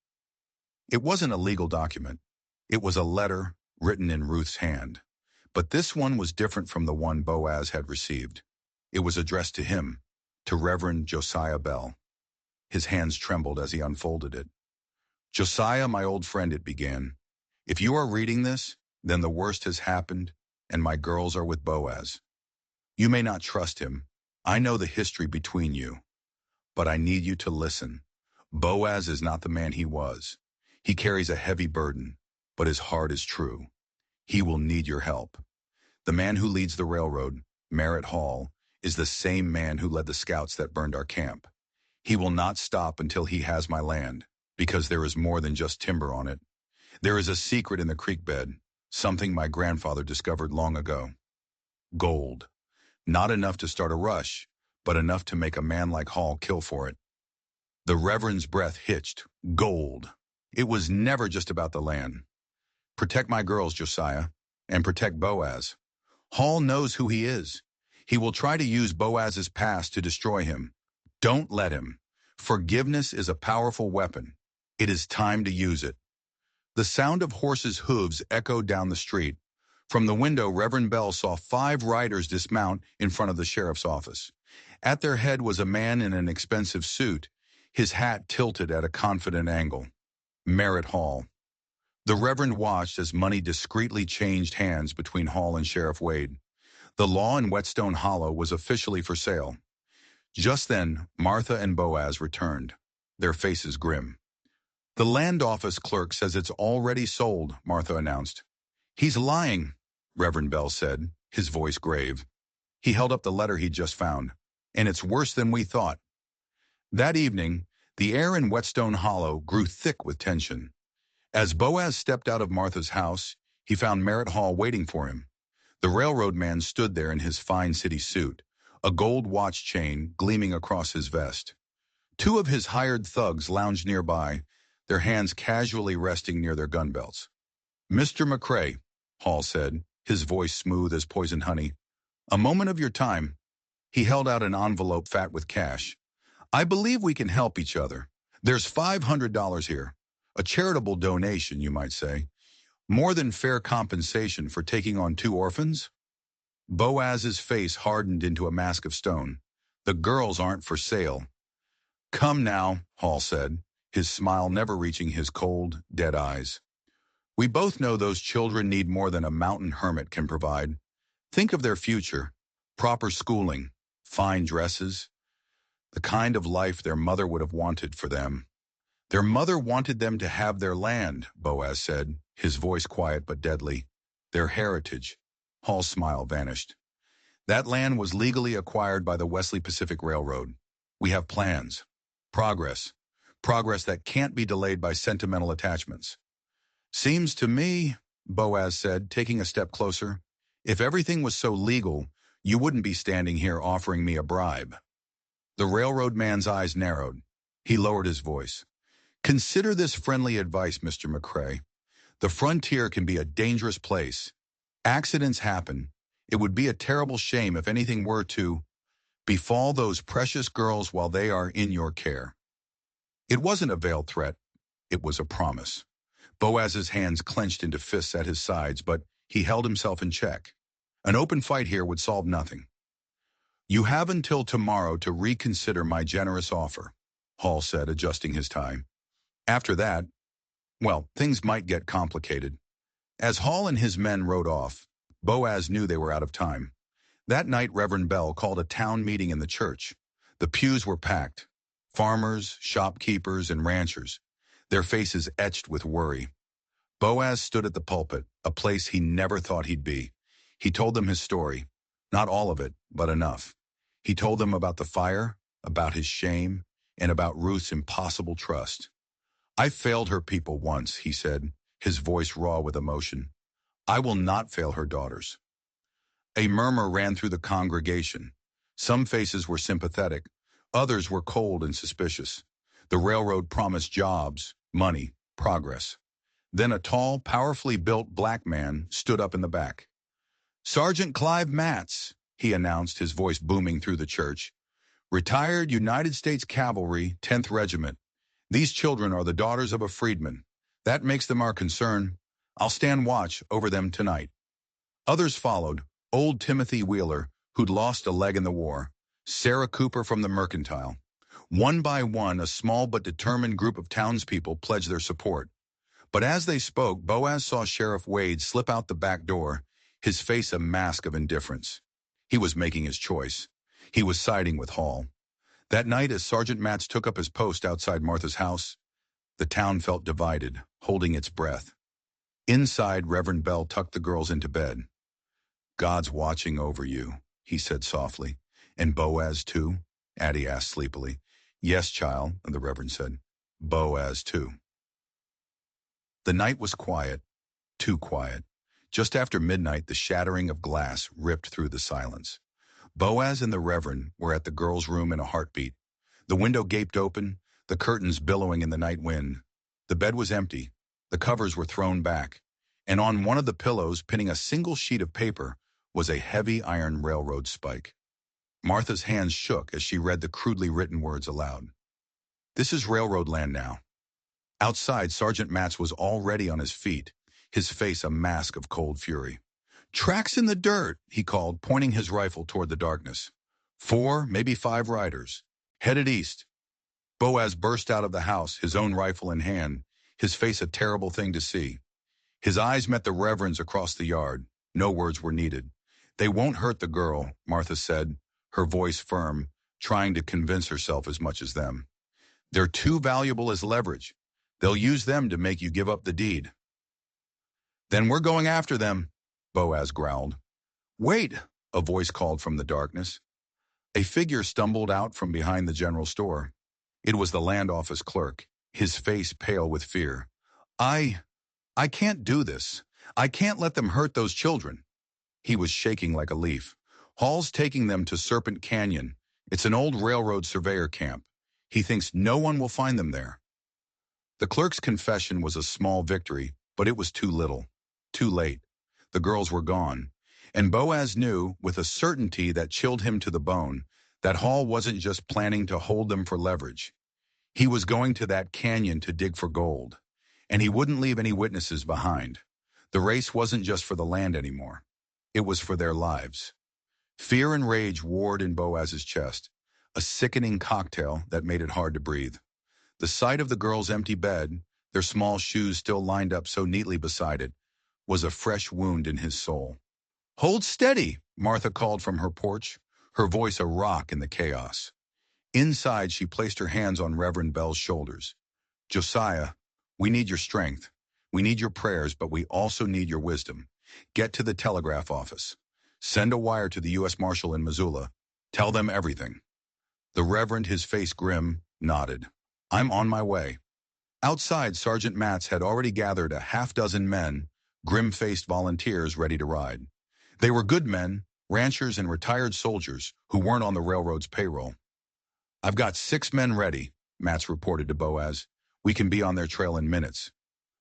It wasn't a legal document. It was a letter written in Ruth's hand. But this one was different from the one Boaz had received. It was addressed to him, to Reverend Josiah Bell. His hands trembled as he unfolded it. "Josiah, my old friend," it began. "If you are reading this, then the worst has happened, and my girls are with Boaz. You may not trust him. I know the history between you. But I need you to listen. Boaz is not the man he was. He carries a heavy burden, but his heart is true. He will need your help. The man who leads the railroad, Merritt Hall, is the same man who led the scouts that burned our camp. He will not stop until he has my land, because there is more than just timber on it. There is a secret in the creek bed, something my grandfather discovered long ago. Gold. Not enough to start a rush, but enough to make a man like Hall kill for it." The Reverend's breath hitched. Gold. It was never just about the land. "Protect my girls, Josiah, and protect Boaz. Hall knows who he is. He will try to use Boaz's past to destroy him. Don't let him. Forgiveness is a powerful weapon. It is time to use it." The sound of horses' hooves echoed down the street. From the window, Reverend Bell saw 5 riders dismount in front of the sheriff's office. At their head was a man in an expensive suit, his hat tilted at a confident angle. Merritt Hall. The Reverend watched as money discreetly changed hands between Hall and Sheriff Wade. The law in Whetstone Hollow was officially for sale. Just then, Martha and Boaz returned, their faces grim. "The land office clerk says it's already sold," Martha announced. "He's lying," Reverend Bell said, his voice grave. He held up the letter he'd just found. "And it's worse than we thought." That evening, the air in Whetstone Hollow grew thick with tension. As Boaz stepped out of Martha's house, he found Merritt Hall waiting for him. The railroad man stood there in his fine city suit, a gold watch chain gleaming across his vest. 2 of his hired thugs lounged nearby, their hands casually resting near their gun belts. "Mr. McCrae," Hall said, his voice smooth as poisoned honey, "a moment of your time." He held out an envelope fat with cash. "I believe we can help each other. There's $500 here. A charitable donation, you might say. More than fair compensation for taking on 2 orphans." Boaz's face hardened into a mask of stone. "The girls aren't for sale." "Come now," Hall said, his smile never reaching his cold, dead eyes. "We both know those children need more than a mountain hermit can provide. Think of their future, proper schooling, fine dresses, the kind of life their mother would have wanted for them." "Their mother wanted them to have their land," Boaz said, his voice quiet but deadly. "Their heritage." Hall's smile vanished. "That land was legally acquired by the Wesley Pacific Railroad. We have plans. Progress. Progress that can't be delayed by sentimental attachments." "Seems to me," Boaz said, taking a step closer, "if everything was so legal, you wouldn't be standing here offering me a bribe." The railroad man's eyes narrowed. He lowered his voice. "Consider this friendly advice, Mr. McCrae. The frontier can be a dangerous place. Accidents happen. It would be a terrible shame if anything were to befall those precious girls while they are in your care." It wasn't a veiled threat. It was a promise. Boaz's hands clenched into fists at his sides, but he held himself in check. An open fight here would solve nothing. "You have until tomorrow to reconsider my generous offer," Hall said, adjusting his tie. "After that, well, things might get complicated." As Hall and his men rode off, Boaz knew they were out of time. That night, Reverend Bell called a town meeting in the church. The pews were packed. Farmers, shopkeepers, and ranchers, their faces etched with worry. Boaz stood at the pulpit, a place he never thought he'd be. He told them his story. Not all of it, but enough. He told them about the fire, about his shame, and about Ruth's impossible trust. "I failed her people once," he said, his voice raw with emotion. "I will not fail her daughters." A murmur ran through the congregation. Some faces were sympathetic. Others were cold and suspicious. The railroad promised jobs, money, progress. Then a tall, powerfully built black man stood up in the back. "Sergeant Clive Matz," he announced, his voice booming through the church. "Retired United States Cavalry, 10th Regiment. These children are the daughters of a freedman. That makes them our concern. I'll stand watch over them tonight." Others followed: old Timothy Wheeler, who'd lost a leg in the war, Sarah Cooper from the Mercantile. One by one, a small but determined group of townspeople pledged their support. But as they spoke, Boaz saw Sheriff Wade slip out the back door, his face a mask of indifference. He was making his choice. He was siding with Hall. That night, as Sergeant Matz took up his post outside Martha's house, the town felt divided, holding its breath. Inside, Reverend Bell tucked the girls into bed. "God's watching over you," he said softly. "And Boaz too?" Addie asked sleepily. "Yes, child," the Reverend said. "Boaz too." The night was quiet, too quiet. Just after midnight, the shattering of glass ripped through the silence. Boaz and the Reverend were at the girls' room in a heartbeat. The window gaped open, the curtains billowing in the night wind. The bed was empty. The covers were thrown back. And on one of the pillows, pinning a single sheet of paper, was a heavy iron railroad spike. Martha's hands shook as she read the crudely written words aloud. "This is railroad land now." Outside, Sergeant Matz was already on his feet, his face a mask of cold fury. "Tracks in the dirt," he called, pointing his rifle toward the darkness. 4, maybe 5 riders. Headed east. Boaz burst out of the house, his own rifle in hand, his face a terrible thing to see. His eyes met the Reverend's across the yard. No words were needed. "They won't hurt the girl," Martha said, her voice firm, trying to convince herself as much as them. "They're too valuable as leverage. They'll use them to make you give up the deed." "Then we're going after them," Boaz growled. "Wait," a voice called from the darkness. A figure stumbled out from behind the general store. It was the land office clerk, his face pale with fear. I can't do this. I can't let them hurt those children." He was shaking like a leaf. "Hall's taking them to Serpent Canyon. It's an old railroad surveyor camp. He thinks no one will find them there." The clerk's confession was a small victory, but it was too little. Too late. The girls were gone. And Boaz knew, with a certainty that chilled him to the bone, that Hall wasn't just planning to hold them for leverage. He was going to that canyon to dig for gold. And he wouldn't leave any witnesses behind. The race wasn't just for the land anymore. It was for their lives. Fear and rage warred in Boaz's chest, a sickening cocktail that made it hard to breathe. The sight of the girls' empty bed, their small shoes still lined up so neatly beside it, was a fresh wound in his soul. "Hold steady," Martha called from her porch, her voice a rock in the chaos. Inside, she placed her hands on Reverend Bell's shoulders. "Josiah, we need your strength. We need your prayers, but we also need your wisdom. Get to the telegraph office. Send a wire to the U.S. Marshal in Missoula. Tell them everything." The Reverend, his face grim, nodded. "I'm on my way." Outside, Sergeant Matz had already gathered a half-dozen men, grim-faced volunteers ready to ride. They were good men, ranchers and retired soldiers who weren't on the railroad's payroll. "I've got 6 men ready," Matz reported to Boaz. "We can be on their trail in minutes."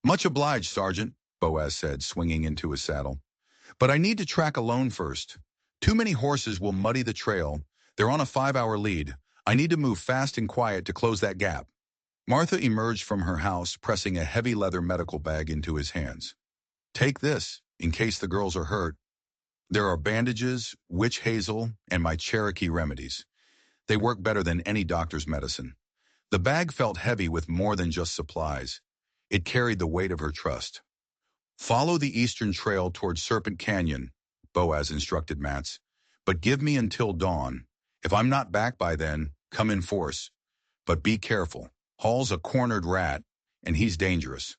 "Much obliged, Sergeant," Boaz said, swinging into his saddle. "But I need to track alone first. Too many horses will muddy the trail. They're on a 5-hour lead. I need to move fast and quiet to close that gap." Martha emerged from her house, pressing a heavy leather medical bag into his hands. "Take this, in case the girls are hurt. There are bandages, witch hazel, and my Cherokee remedies. They work better than any doctor's medicine." The bag felt heavy with more than just supplies. It carried the weight of her trust. "Follow the eastern trail towards Serpent Canyon," Boaz instructed Matz. "But give me until dawn. If I'm not back by then, come in force. But be careful. Hall's a cornered rat, and he's dangerous."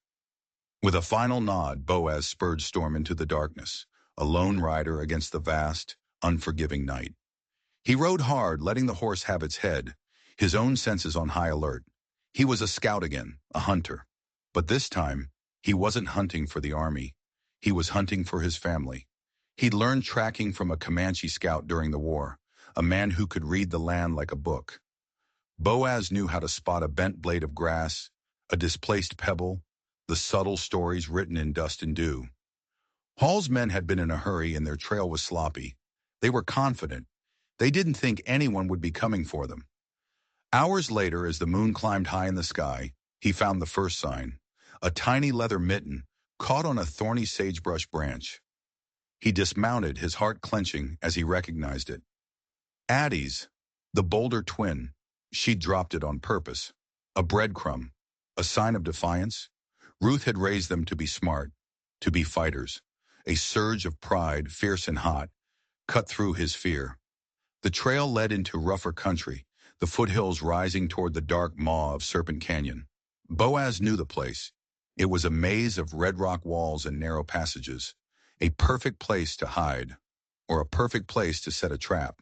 With a final nod, Boaz spurred Storm into the darkness, a lone rider against the vast, unforgiving night. He rode hard, letting the horse have its head, his own senses on high alert. He was a scout again, a hunter. But this time, he wasn't hunting for the army. He was hunting for his family. He'd learned tracking from a Comanche scout during the war, a man who could read the land like a book. Boaz knew how to spot a bent blade of grass, a displaced pebble, the subtle stories written in dust and dew. Hall's men had been in a hurry and their trail was sloppy. They were confident. They didn't think anyone would be coming for them. Hours later, as the moon climbed high in the sky, he found the first sign, a tiny leather mitten caught on a thorny sagebrush branch. He dismounted, his heart clenching as he recognized it. Addie's, the bolder twin. She'd dropped it on purpose. A breadcrumb, a sign of defiance. Ruth had raised them to be smart, to be fighters. A surge of pride, fierce and hot, cut through his fear. The trail led into rougher country, the foothills rising toward the dark maw of Serpent Canyon. Boaz knew the place. It was a maze of red rock walls and narrow passages, a perfect place to hide, or a perfect place to set a trap.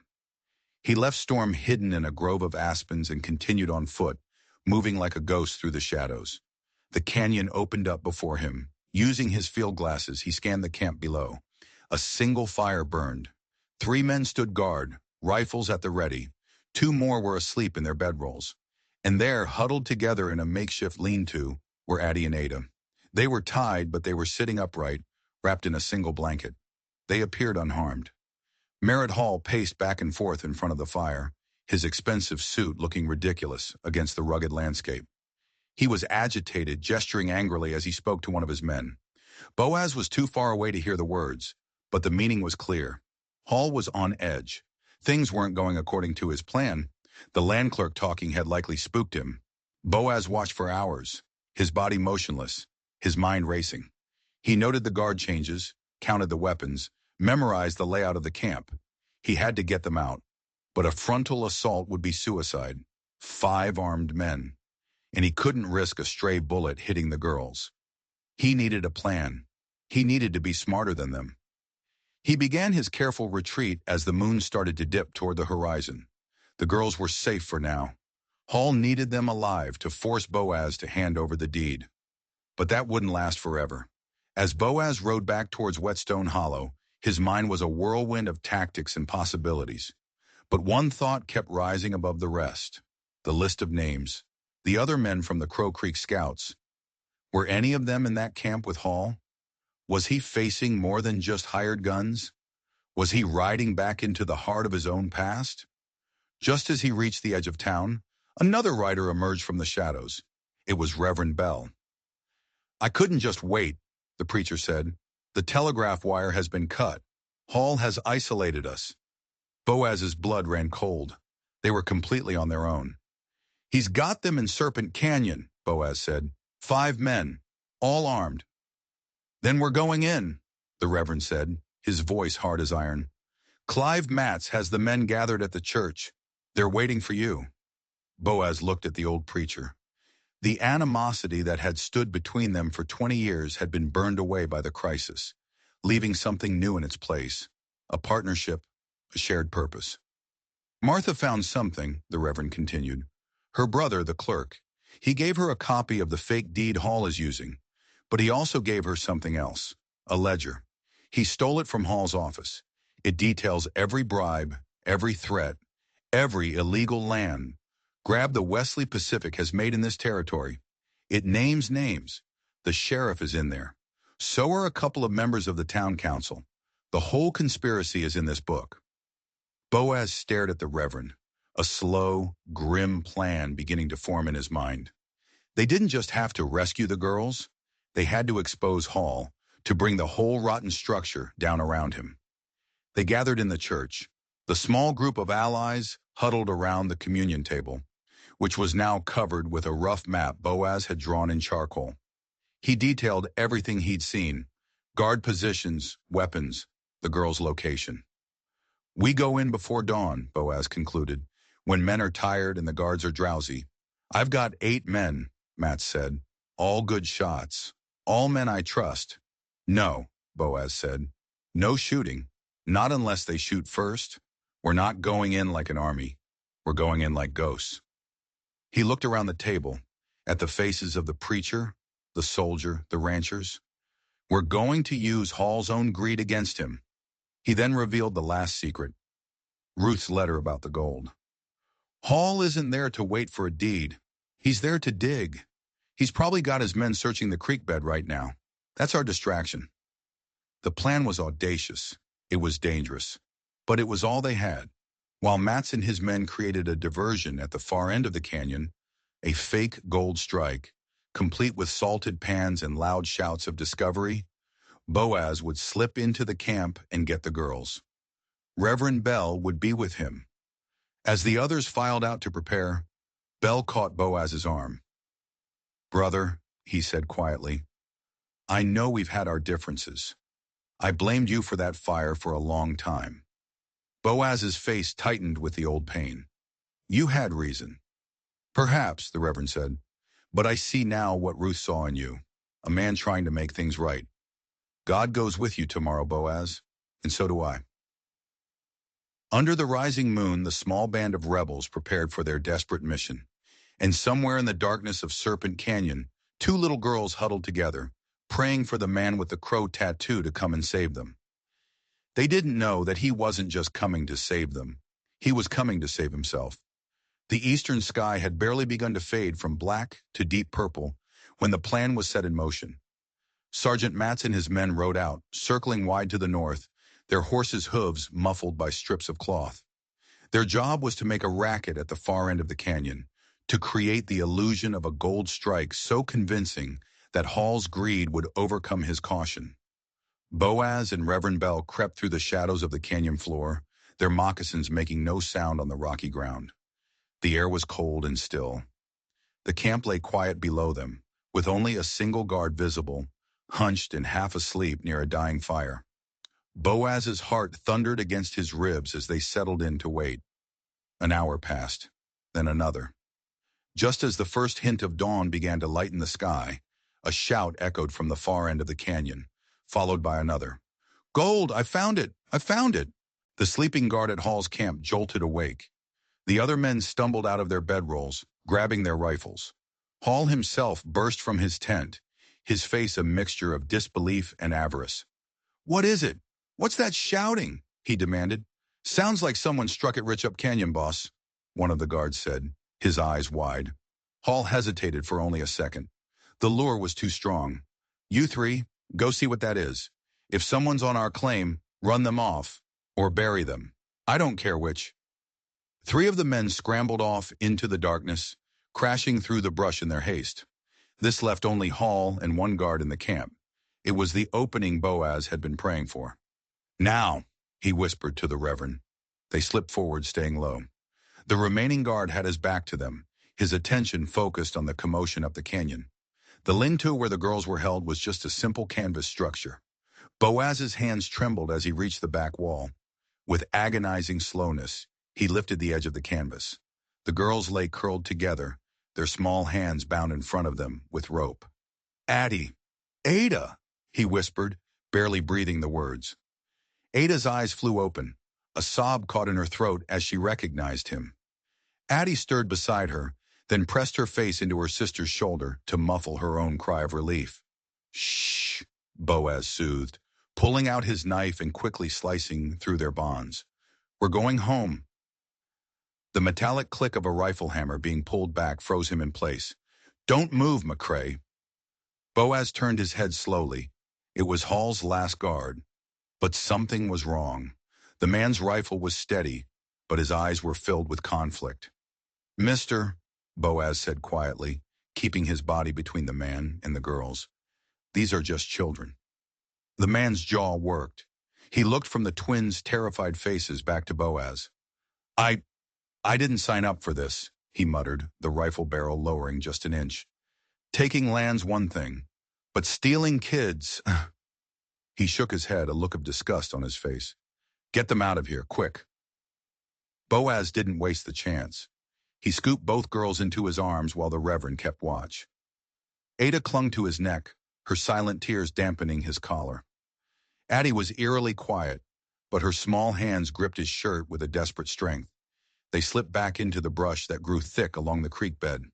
He left Storm hidden in a grove of aspens and continued on foot, moving like a ghost through the shadows. The canyon opened up before him. Using his field glasses, he scanned the camp below. A single fire burned. 3 men stood guard, rifles at the ready. 2 more were asleep in their bedrolls. And there, huddled together in a makeshift lean-to, were Addie and Ada. They were tied, but they were sitting upright, wrapped in a single blanket. They appeared unharmed. Merritt Hall paced back and forth in front of the fire, his expensive suit looking ridiculous against the rugged landscape. He was agitated, gesturing angrily as he spoke to one of his men. Boaz was too far away to hear the words, but the meaning was clear. Hall was on edge. Things weren't going according to his plan. The land clerk talking had likely spooked him. Boaz watched for hours, his body motionless, his mind racing. He noted the guard changes, counted the weapons, memorized the layout of the camp. He had to get them out. But a frontal assault would be suicide. 5 armed men. And he couldn't risk a stray bullet hitting the girls. He needed a plan. He needed to be smarter than them. He began his careful retreat as the moon started to dip toward the horizon. The girls were safe for now. Hall needed them alive to force Boaz to hand over the deed. But that wouldn't last forever. As Boaz rode back towards Whetstone Hollow, his mind was a whirlwind of tactics and possibilities. But one thought kept rising above the rest. The list of names. The other men from the Crow Creek Scouts. Were any of them in that camp with Hall? Was he facing more than just hired guns? Was he riding back into the heart of his own past? Just as he reached the edge of town, another rider emerged from the shadows. It was Reverend Bell. "I couldn't just wait," the preacher said. "The telegraph wire has been cut. Hall has isolated us." Boaz's blood ran cold. They were completely on their own. "He's got them in Serpent Canyon," Boaz said. 5 men, all armed. "Then we're going in," the Reverend said, his voice hard as iron. "Clive Matz has the men gathered at the church. They're waiting for you." Boaz looked at the old preacher. The animosity that had stood between them for 20 years had been burned away by the crisis, leaving something new in its place, a partnership, a shared purpose. "Martha found something," the Reverend continued. "Her brother, the clerk. He gave her a copy of the fake deed Hall is using, but he also gave her something else, a ledger. He stole it from Hall's office. It details every bribe, every threat, every illegal land grab the Wesley Pacific has made in this territory. It names names. The sheriff is in there. So are a couple of members of the town council. The whole conspiracy is in this book." Boaz stared at the Reverend, a slow, grim plan beginning to form in his mind. They didn't just have to rescue the girls. They had to expose Hall, to bring the whole rotten structure down around him. They gathered in the church. The small group of allies huddled around the communion table, which was now covered with a rough map Boaz had drawn in charcoal. He detailed everything he'd seen, guard positions, weapons, the girls' location. "We go in before dawn," Boaz concluded, "when men are tired and the guards are drowsy. I've got 8 men, Matt said, all good shots, all men I trust." "No," Boaz said. "No shooting, not unless they shoot first. We're not going in like an army. We're going in like ghosts." He looked around the table, at the faces of the preacher, the soldier, the ranchers. "We're going to use Hall's own greed against him." He then revealed the last secret, Ruth's letter about the gold. Hall isn't there to wait for a deed. He's there to dig. He's probably got his men searching the creek bed right now. That's our distraction. The plan was audacious. It was dangerous. But it was all they had. While Matz and his men created a diversion at the far end of the canyon, a fake gold strike, complete with salted pans and loud shouts of discovery, Boaz would slip into the camp and get the girls. Reverend Bell would be with him. As the others filed out to prepare, Bell caught Boaz's arm. "Brother," he said quietly, "I know we've had our differences. I blamed you for that fire for a long time." Boaz's face tightened with the old pain. "You had reason." "Perhaps," the Reverend said, "but I see now what Ruth saw in you, a man trying to make things right. God goes with you tomorrow, Boaz, and so do I." Under the rising moon, the small band of rebels prepared for their desperate mission. And somewhere in the darkness of Serpent Canyon, two little girls huddled together, praying for the man with the crow tattoo to come and save them. They didn't know that he wasn't just coming to save them. He was coming to save himself. The eastern sky had barely begun to fade from black to deep purple when the plan was set in motion. Sergeant Matz and his men rode out, circling wide to the north, their horses' hooves muffled by strips of cloth. Their job was to make a racket at the far end of the canyon, to create the illusion of a gold strike so convincing that Hall's greed would overcome his caution. Boaz and Reverend Bell crept through the shadows of the canyon floor, their moccasins making no sound on the rocky ground. The air was cold and still. The camp lay quiet below them, with only a single guard visible, hunched and half asleep near a dying fire. Boaz's heart thundered against his ribs as they settled in to wait. An hour passed, then another. Just as the first hint of dawn began to lighten the sky, a shout echoed from the far end of the canyon, followed by another. "Gold! I found it! I found it!" The sleeping guard at Hall's camp jolted awake. The other men stumbled out of their bedrolls, grabbing their rifles. Hall himself burst from his tent, his face a mixture of disbelief and avarice. "What is it? What's that shouting?" he demanded. "Sounds like someone struck it rich up canyon, boss," one of the guards said, his eyes wide. Hall hesitated for only a second. The lure was too strong. "You three, go see what that is. If someone's on our claim, run them off, or bury them. I don't care which." Three of the men scrambled off into the darkness, crashing through the brush in their haste. This left only Hall and one guard in the camp. It was the opening Boaz had been praying for. "Now," he whispered to the Reverend. They slipped forward, staying low. The remaining guard had his back to them, his attention focused on the commotion up the canyon. The lean-to where the girls were held was just a simple canvas structure. Boaz's hands trembled as he reached the back wall. With agonizing slowness, he lifted the edge of the canvas. The girls lay curled together, their small hands bound in front of them with rope. "Addie! Ada!" he whispered, barely breathing the words. Ada's eyes flew open. A sob caught in her throat as she recognized him. Addie stirred beside her, then pressed her face into her sister's shoulder to muffle her own cry of relief. "Shh," Boaz soothed, pulling out his knife and quickly slicing through their bonds. "We're going home." The metallic click of a rifle hammer being pulled back froze him in place. "Don't move, McCrae." Boaz turned his head slowly. It was Hall's last guard. But something was wrong. The man's rifle was steady, but his eyes were filled with conflict. "Mister," Boaz said quietly, keeping his body between the man and the girls, "these are just children." The man's jaw worked. He looked from the twins' terrified faces back to Boaz. I didn't sign up for this," he muttered, the rifle barrel lowering just an inch. "Taking land's one thing, but stealing kids—" He shook his head, a look of disgust on his face. "Get them out of here, quick." Boaz didn't waste the chance. He scooped both girls into his arms while the Reverend kept watch. Ada clung to his neck, her silent tears dampening his collar. Addie was eerily quiet, but her small hands gripped his shirt with a desperate strength. They slipped back into the brush that grew thick along the creek bed.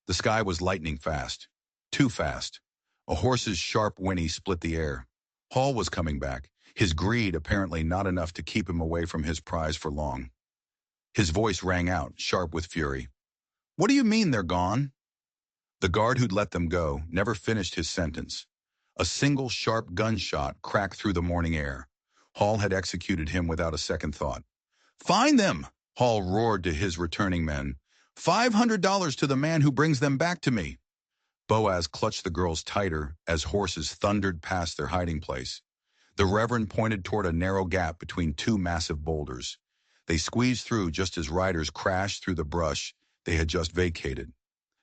The sky was lightning fast. Too fast. A horse's sharp whinny split the air. Hall was coming back, his greed apparently not enough to keep him away from his prize for long. His voice rang out, sharp with fury. What do you mean they're gone? The guard who'd let them go never finished his sentence. A single sharp gunshot cracked through the morning air. Hall had executed him without a second thought. Find them! Hall roared to his returning men. $500 to the man who brings them back to me. Boaz clutched the girls tighter as horses thundered past their hiding place. The Reverend pointed toward a narrow gap between two massive boulders. They squeezed through just as riders crashed through the brush they had just vacated.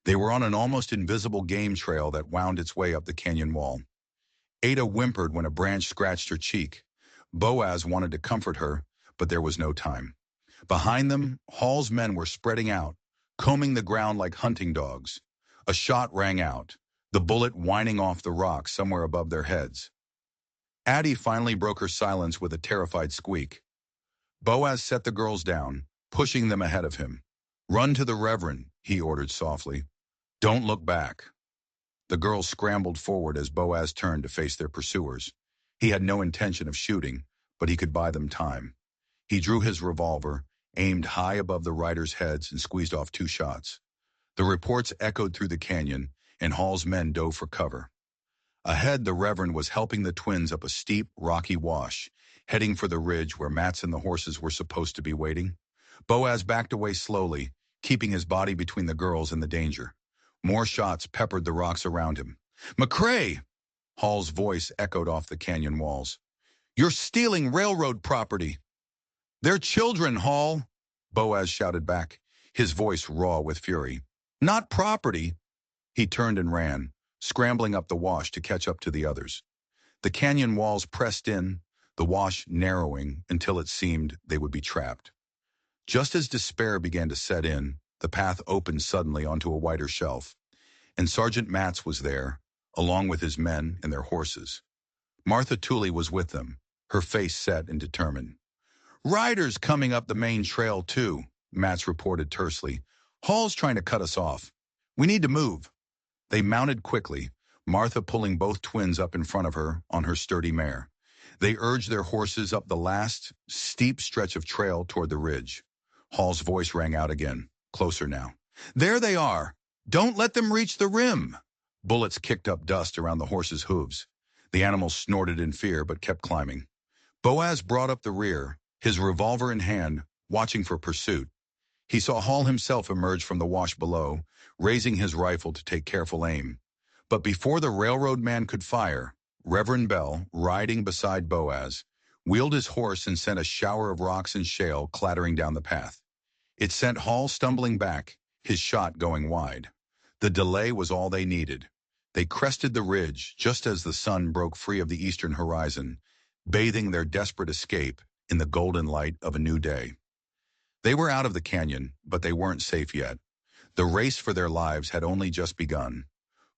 They were on an almost invisible game trail that wound its way up the canyon wall. Ada whimpered when a branch scratched her cheek. Boaz wanted to comfort her, but there was no time. Behind them, Hall's men were spreading out, combing the ground like hunting dogs. A shot rang out, the bullet whining off the rock somewhere above their heads. Addie finally broke her silence with a terrified squeak. Boaz set the girls down, pushing them ahead of him. Run to the Reverend, he ordered softly. Don't look back. The girls scrambled forward as Boaz turned to face their pursuers. He had no intention of shooting, but he could buy them time. He drew his revolver, aimed high above the riders' heads, and squeezed off 2 shots. The reports echoed through the canyon, and Hall's men dove for cover. Ahead, the Reverend was helping the twins up a steep, rocky wash, heading for the ridge where Mats and the horses were supposed to be waiting. Boaz backed away slowly, keeping his body between the girls and the danger. More shots peppered the rocks around him. McCrae! Hall's voice echoed off the canyon walls. You're stealing railroad property. They're children, Hall, Boaz shouted back, his voice raw with fury. Not property. He turned and ran, scrambling up the wash to catch up to the others. The canyon walls pressed in, the wash narrowing until it seemed they would be trapped. Just as despair began to set in, the path opened suddenly onto a wider shelf, and Sergeant Mats was there, along with his men and their horses. Martha Tooley was with them, her face set and determined. Riders coming up the main trail, too, Mats reported tersely. Hall's trying to cut us off. We need to move. They mounted quickly, Martha pulling both twins up in front of her on her sturdy mare. They urged their horses up the last, steep stretch of trail toward the ridge. Hall's voice rang out again, closer now. There they are! Don't let them reach the rim! Bullets kicked up dust around the horses' hooves. The animals snorted in fear but kept climbing. Boaz brought up the rear, his revolver in hand, watching for pursuit. He saw Hall himself emerge from the wash below, raising his rifle to take careful aim. But before the railroad man could fire, Reverend Bell, riding beside Boaz, wheeled his horse and sent a shower of rocks and shale clattering down the path. It sent Hall stumbling back, his shot going wide. The delay was all they needed. They crested the ridge just as the sun broke free of the eastern horizon, bathing their desperate escape in the golden light of a new day. They were out of the canyon, but they weren't safe yet. The race for their lives had only just begun.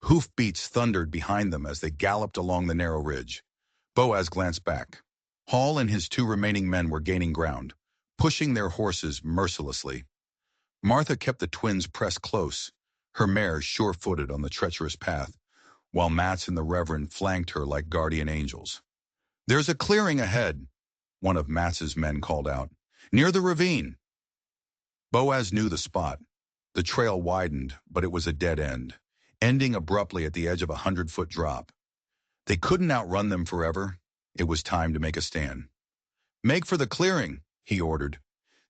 Hoofbeats thundered behind them as they galloped along the narrow ridge. Boaz glanced back. Hall and his 2 remaining men were gaining ground, pushing their horses mercilessly. Martha kept the twins pressed close, her mare sure-footed on the treacherous path, while Mats and the Reverend flanked her like guardian angels. There's a clearing ahead, one of Mats's men called out, near the ravine. Boaz knew the spot. The trail widened, but it was a dead end, ending abruptly at the edge of a 100-foot drop. They couldn't outrun them forever. It was time to make a stand. Make for the clearing, he ordered.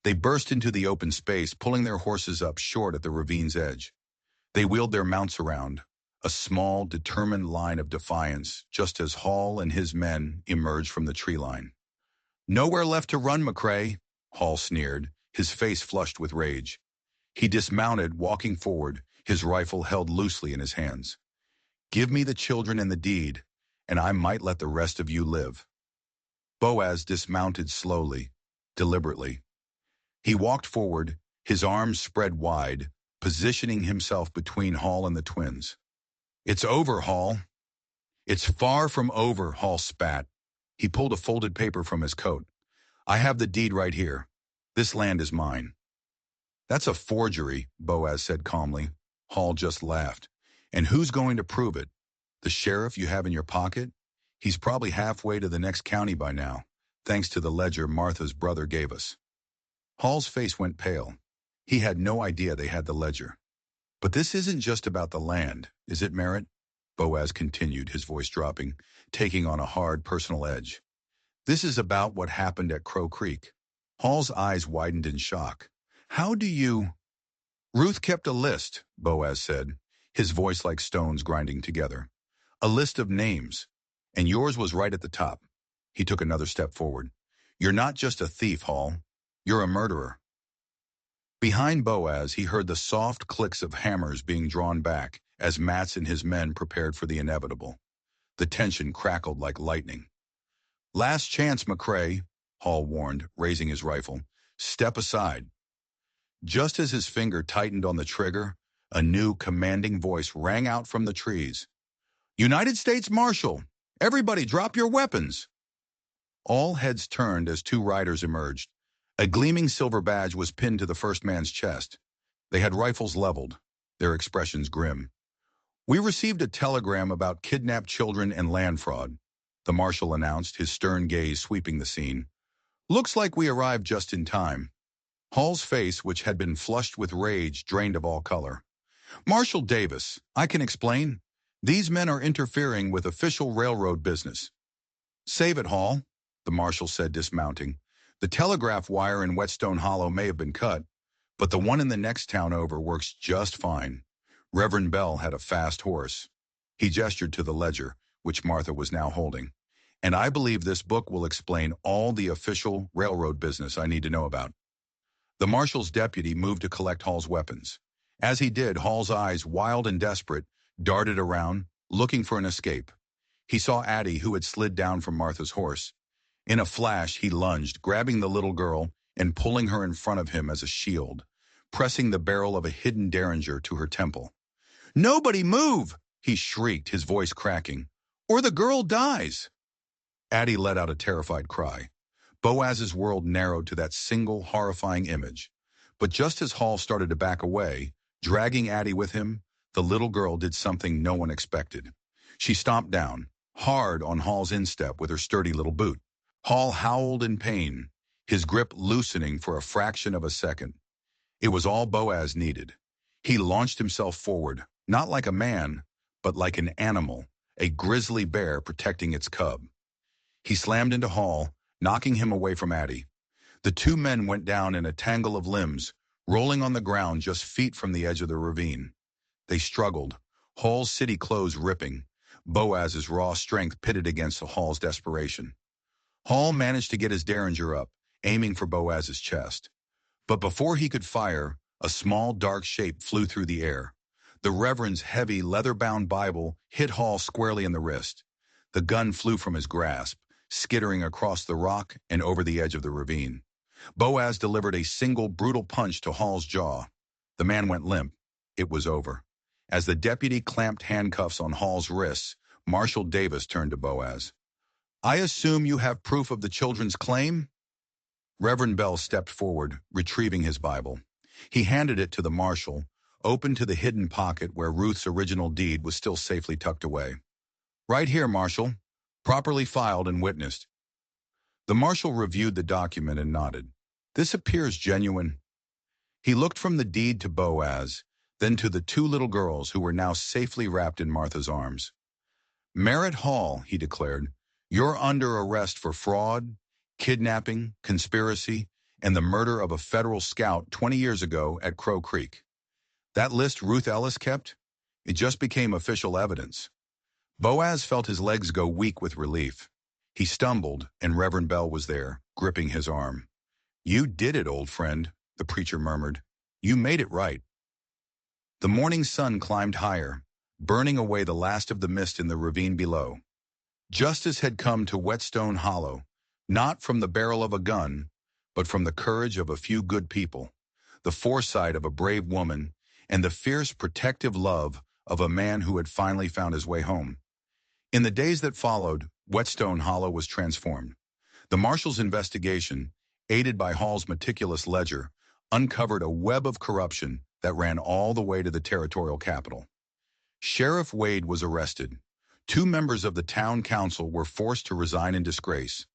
They burst into the open space, pulling their horses up short at the ravine's edge. They wheeled their mounts around, a small, determined line of defiance, just as Hall and his men emerged from the tree line. Nowhere left to run, McCrae, Hall sneered, his face flushed with rage. He dismounted, walking forward, his rifle held loosely in his hands. Give me the children and the deed, and I might let the rest of you live. Boaz dismounted slowly, deliberately. He walked forward, his arms spread wide, positioning himself between Hall and the twins. It's over, Hall. It's far from over, Hall spat. He pulled a folded paper from his coat. I have the deed right here. This land is mine. That's a forgery, Boaz said calmly. Hall just laughed. And who's going to prove it? The sheriff you have in your pocket? He's probably halfway to the next county by now, thanks to the ledger Martha's brother gave us. Hall's face went pale. He had no idea they had the ledger. But this isn't just about the land, is it, Merritt? Boaz continued, his voice dropping, taking on a hard personal edge. This is about what happened at Crow Creek. Hall's eyes widened in shock. How do you... Ruth kept a list, Boaz said, his voice like stones grinding together. A list of names. And yours was right at the top. He took another step forward. You're not just a thief, Hall. You're a murderer. Behind Boaz, he heard the soft clicks of hammers being drawn back as Matz and his men prepared for the inevitable. The tension crackled like lightning. Last chance, McCrae, Hall warned, raising his rifle. Step aside. Just as his finger tightened on the trigger, a new commanding voice rang out from the trees. United States Marshal! Everybody drop your weapons! All heads turned as two riders emerged. A gleaming silver badge was pinned to the first man's chest. They had rifles leveled, their expressions grim. We received a telegram about kidnapped children and land fraud, the marshal announced, his stern gaze sweeping the scene. Looks like we arrived just in time. Hall's face, which had been flushed with rage, drained of all color. Marshal Davis, I can explain. These men are interfering with official railroad business. Save it, Hall, the marshal said, dismounting. The telegraph wire in Whetstone Hollow may have been cut, but the one in the next town over works just fine. Reverend Bell had a fast horse. He gestured to the ledger, which Martha was now holding. And I believe this book will explain all the official railroad business I need to know about. The marshal's deputy moved to collect Hall's weapons. As he did, Hall's eyes, wild and desperate, darted around, looking for an escape. He saw Addie, who had slid down from Martha's horse. In a flash, he lunged, grabbing the little girl and pulling her in front of him as a shield, pressing the barrel of a hidden derringer to her temple. Nobody move, he shrieked, his voice cracking, or the girl dies. Addie let out a terrified cry. Boaz's world narrowed to that single horrifying image. But just as Hall started to back away, dragging Addie with him, the little girl did something no one expected. She stomped down, hard on Hall's instep with her sturdy little boot. Hall howled in pain, his grip loosening for a fraction of a second. It was all Boaz needed. He launched himself forward, not like a man, but like an animal, a grizzly bear protecting its cub. He slammed into Hall, knocking him away from Addie. The two men went down in a tangle of limbs, rolling on the ground just feet from the edge of the ravine. They struggled, Hall's city clothes ripping, Boaz's raw strength pitted against Hall's desperation. Hall managed to get his derringer up, aiming for Boaz's chest. But before he could fire, a small dark shape flew through the air. The Reverend's heavy, leather-bound Bible hit Hall squarely in the wrist. The gun flew from his grasp, skittering across the rock and over the edge of the ravine. Boaz delivered a single brutal punch to Hall's jaw. The man went limp. It was over. As the deputy clamped handcuffs on Hall's wrists, Marshal Davis turned to Boaz. I assume you have proof of the children's claim? Reverend Bell stepped forward, retrieving his Bible. He handed it to the marshal, open to the hidden pocket where Ruth's original deed was still safely tucked away. Right here, Marshal. Properly filed and witnessed. The marshal reviewed the document and nodded. This appears genuine. He looked from the deed to Boaz, then to the two little girls who were now safely wrapped in Martha's arms. Merritt Hall, he declared, you're under arrest for fraud, kidnapping, conspiracy, and the murder of a federal scout 20 years ago at Crow Creek. That list Ruth Ellis kept? It just became official evidence. Boaz felt his legs go weak with relief. He stumbled, and Reverend Bell was there, gripping his arm. You did it, old friend, the preacher murmured. You made it right. The morning sun climbed higher, burning away the last of the mist in the ravine below. Justice had come to Whetstone Hollow, not from the barrel of a gun, but from the courage of a few good people, the foresight of a brave woman, and the fierce protective love of a man who had finally found his way home. In the days that followed, Whetstone Hollow was transformed. The marshal's investigation, aided by Hall's meticulous ledger, uncovered a web of corruption that ran all the way to the territorial capital. Sheriff Wade was arrested. 2 members of the town council were forced to resign in disgrace.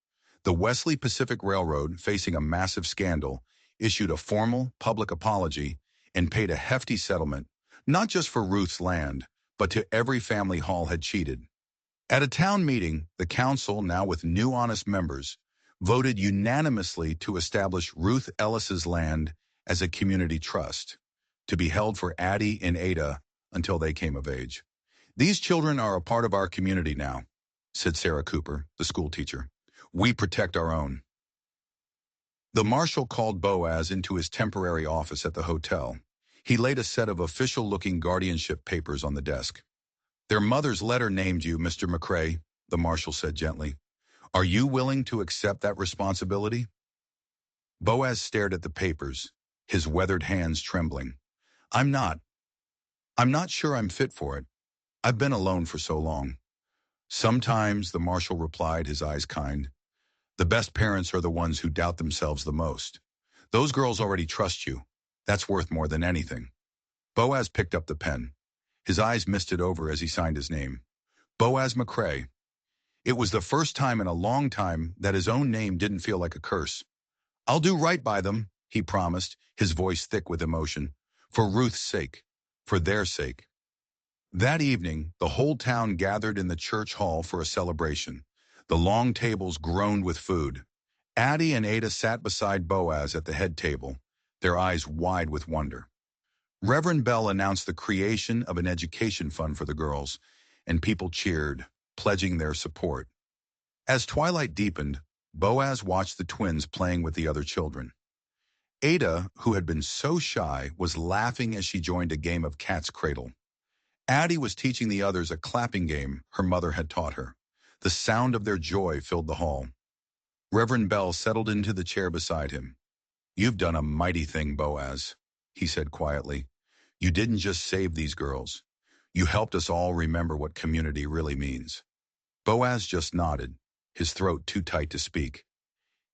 The Wesley Pacific Railroad, facing a massive scandal, issued a formal public apology and paid a hefty settlement, not just for Ruth's land, but to every family Hall had cheated. At a town meeting, the council, now with new honest members, voted unanimously to establish Ruth Ellis's land as a community trust, to be held for Addie and Ada until they came of age. "These children are a part of our community now," said Sarah Cooper, the school teacher. "We protect our own." The marshal called Boaz into his temporary office at the hotel. He laid a set of official-looking guardianship papers on the desk. "Their mother's letter named you, Mr. McCrae," the marshal said gently. "Are you willing to accept that responsibility?" Boaz stared at the papers, his weathered hands trembling. I'm not sure I'm fit for it. I've been alone for so long." "Sometimes," the marshal replied, his eyes kind, "the best parents are the ones who doubt themselves the most. Those girls already trust you. That's worth more than anything." Boaz picked up the pen. His eyes misted over as he signed his name. Boaz McCrae. It was the first time in a long time that his own name didn't feel like a curse. "I'll do right by them," he promised, his voice thick with emotion. "For Ruth's sake. For their sake." That evening, the whole town gathered in the church hall for a celebration. The long tables groaned with food. Addie and Ada sat beside Boaz at the head table, their eyes wide with wonder. Reverend Bell announced the creation of an education fund for the girls, and people cheered, pledging their support. As twilight deepened, Boaz watched the twins playing with the other children. Ada, who had been so shy, was laughing as she joined a game of cat's cradle. Addie was teaching the others a clapping game her mother had taught her. The sound of their joy filled the hall. Reverend Bell settled into the chair beside him. "You've done a mighty thing, Boaz," he said quietly. "You didn't just save these girls. You helped us all remember what community really means." Boaz just nodded, his throat too tight to speak.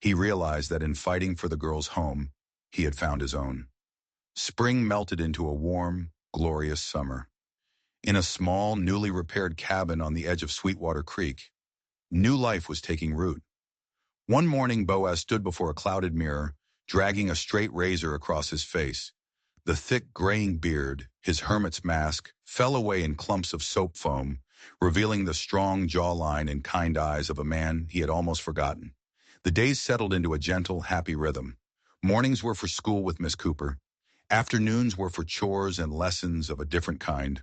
He realized that in fighting for the girls' home, he had found his own. Spring melted into a warm, glorious summer. In a small, newly repaired cabin on the edge of Sweetwater Creek, new life was taking root. One morning, Boaz stood before a clouded mirror, dragging a straight razor across his face. The thick, graying beard, his hermit's mask, fell away in clumps of soap foam, revealing the strong jawline and kind eyes of a man he had almost forgotten. The days settled into a gentle, happy rhythm. Mornings were for school with Miss Cooper. Afternoons were for chores and lessons of a different kind.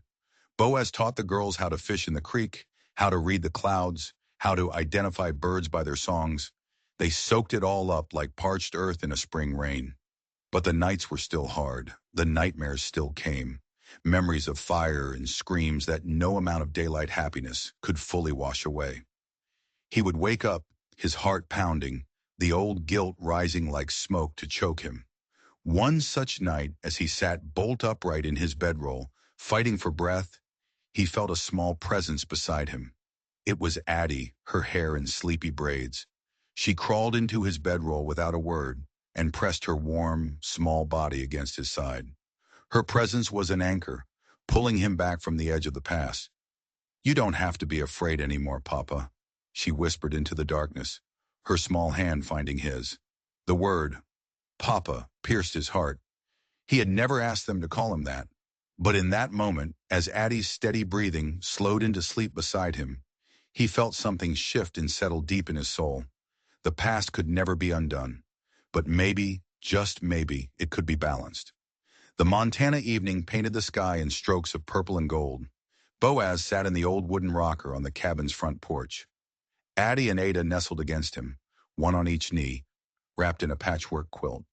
Boaz taught the girls how to fish in the creek, how to read the clouds, how to identify birds by their songs. They soaked it all up like parched earth in a spring rain. But the nights were still hard. The nightmares still came. Memories of fire and screams that no amount of daylight happiness could fully wash away. He would wake up, his heart pounding, the old guilt rising like smoke to choke him. One such night, as he sat bolt upright in his bedroll, fighting for breath, he felt a small presence beside him. It was Addie, her hair in sleepy braids. She crawled into his bedroll without a word and pressed her warm, small body against his side. Her presence was an anchor, pulling him back from the edge of the past. "You don't have to be afraid anymore, Papa," she whispered into the darkness, her small hand finding his. The word, Papa, pierced his heart. He had never asked them to call him that. But in that moment, as Addie's steady breathing slowed into sleep beside him, he felt something shift and settle deep in his soul. The past could never be undone, but maybe, just maybe, it could be balanced. The Montana evening painted the sky in strokes of purple and gold. Boaz sat in the old wooden rocker on the cabin's front porch. Addie and Ada nestled against him, one on each knee, wrapped in a patchwork quilt.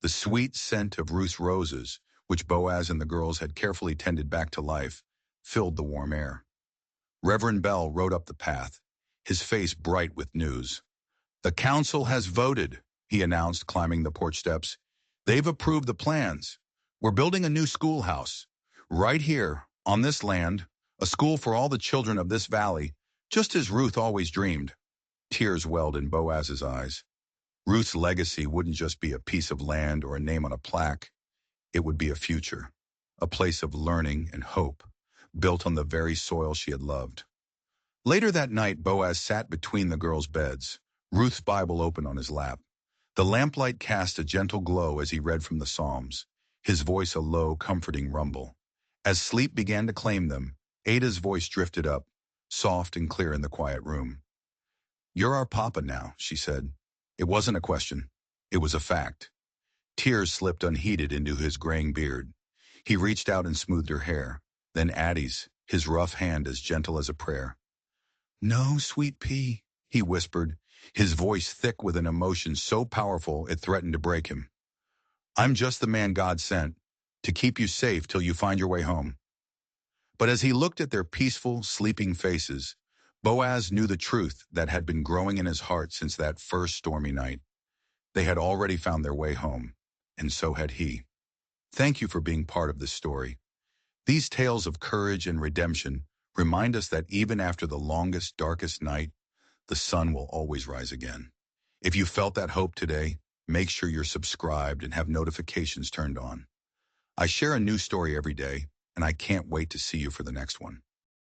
The sweet scent of Ruth's roses, which Boaz and the girls had carefully tended back to life, filled the warm air. Reverend Bell rode up the path, his face bright with news. "The council has voted," he announced, climbing the porch steps. "They've approved the plans. We're building a new schoolhouse. Right here, on this land, a school for all the children of this valley, just as Ruth always dreamed." Tears welled in Boaz's eyes. Ruth's legacy wouldn't just be a piece of land or a name on a plaque. It would be a future, a place of learning and hope, built on the very soil she had loved. Later that night, Boaz sat between the girls' beds, Ruth's Bible open on his lap. The lamplight cast a gentle glow as he read from the Psalms, his voice a low, comforting rumble. As sleep began to claim them, Ada's voice drifted up, soft and clear in the quiet room. "You're our papa now," she said. It wasn't a question. It was a fact. Tears slipped unheeded into his graying beard. He reached out and smoothed her hair, then Addie's, his rough hand as gentle as a prayer. "No, sweet pea," he whispered, his voice thick with an emotion so powerful it threatened to break him. "I'm just the man God sent, to keep you safe till you find your way home." But as he looked at their peaceful, sleeping faces, Boaz knew the truth that had been growing in his heart since that first stormy night. They had already found their way home, and so had he. Thank you for being part of this story. These tales of courage and redemption remind us that even after the longest, darkest night, the sun will always rise again. If you felt that hope today, make sure you're subscribed and have notifications turned on. I share a new story every day, and I can't wait to see you for the next one.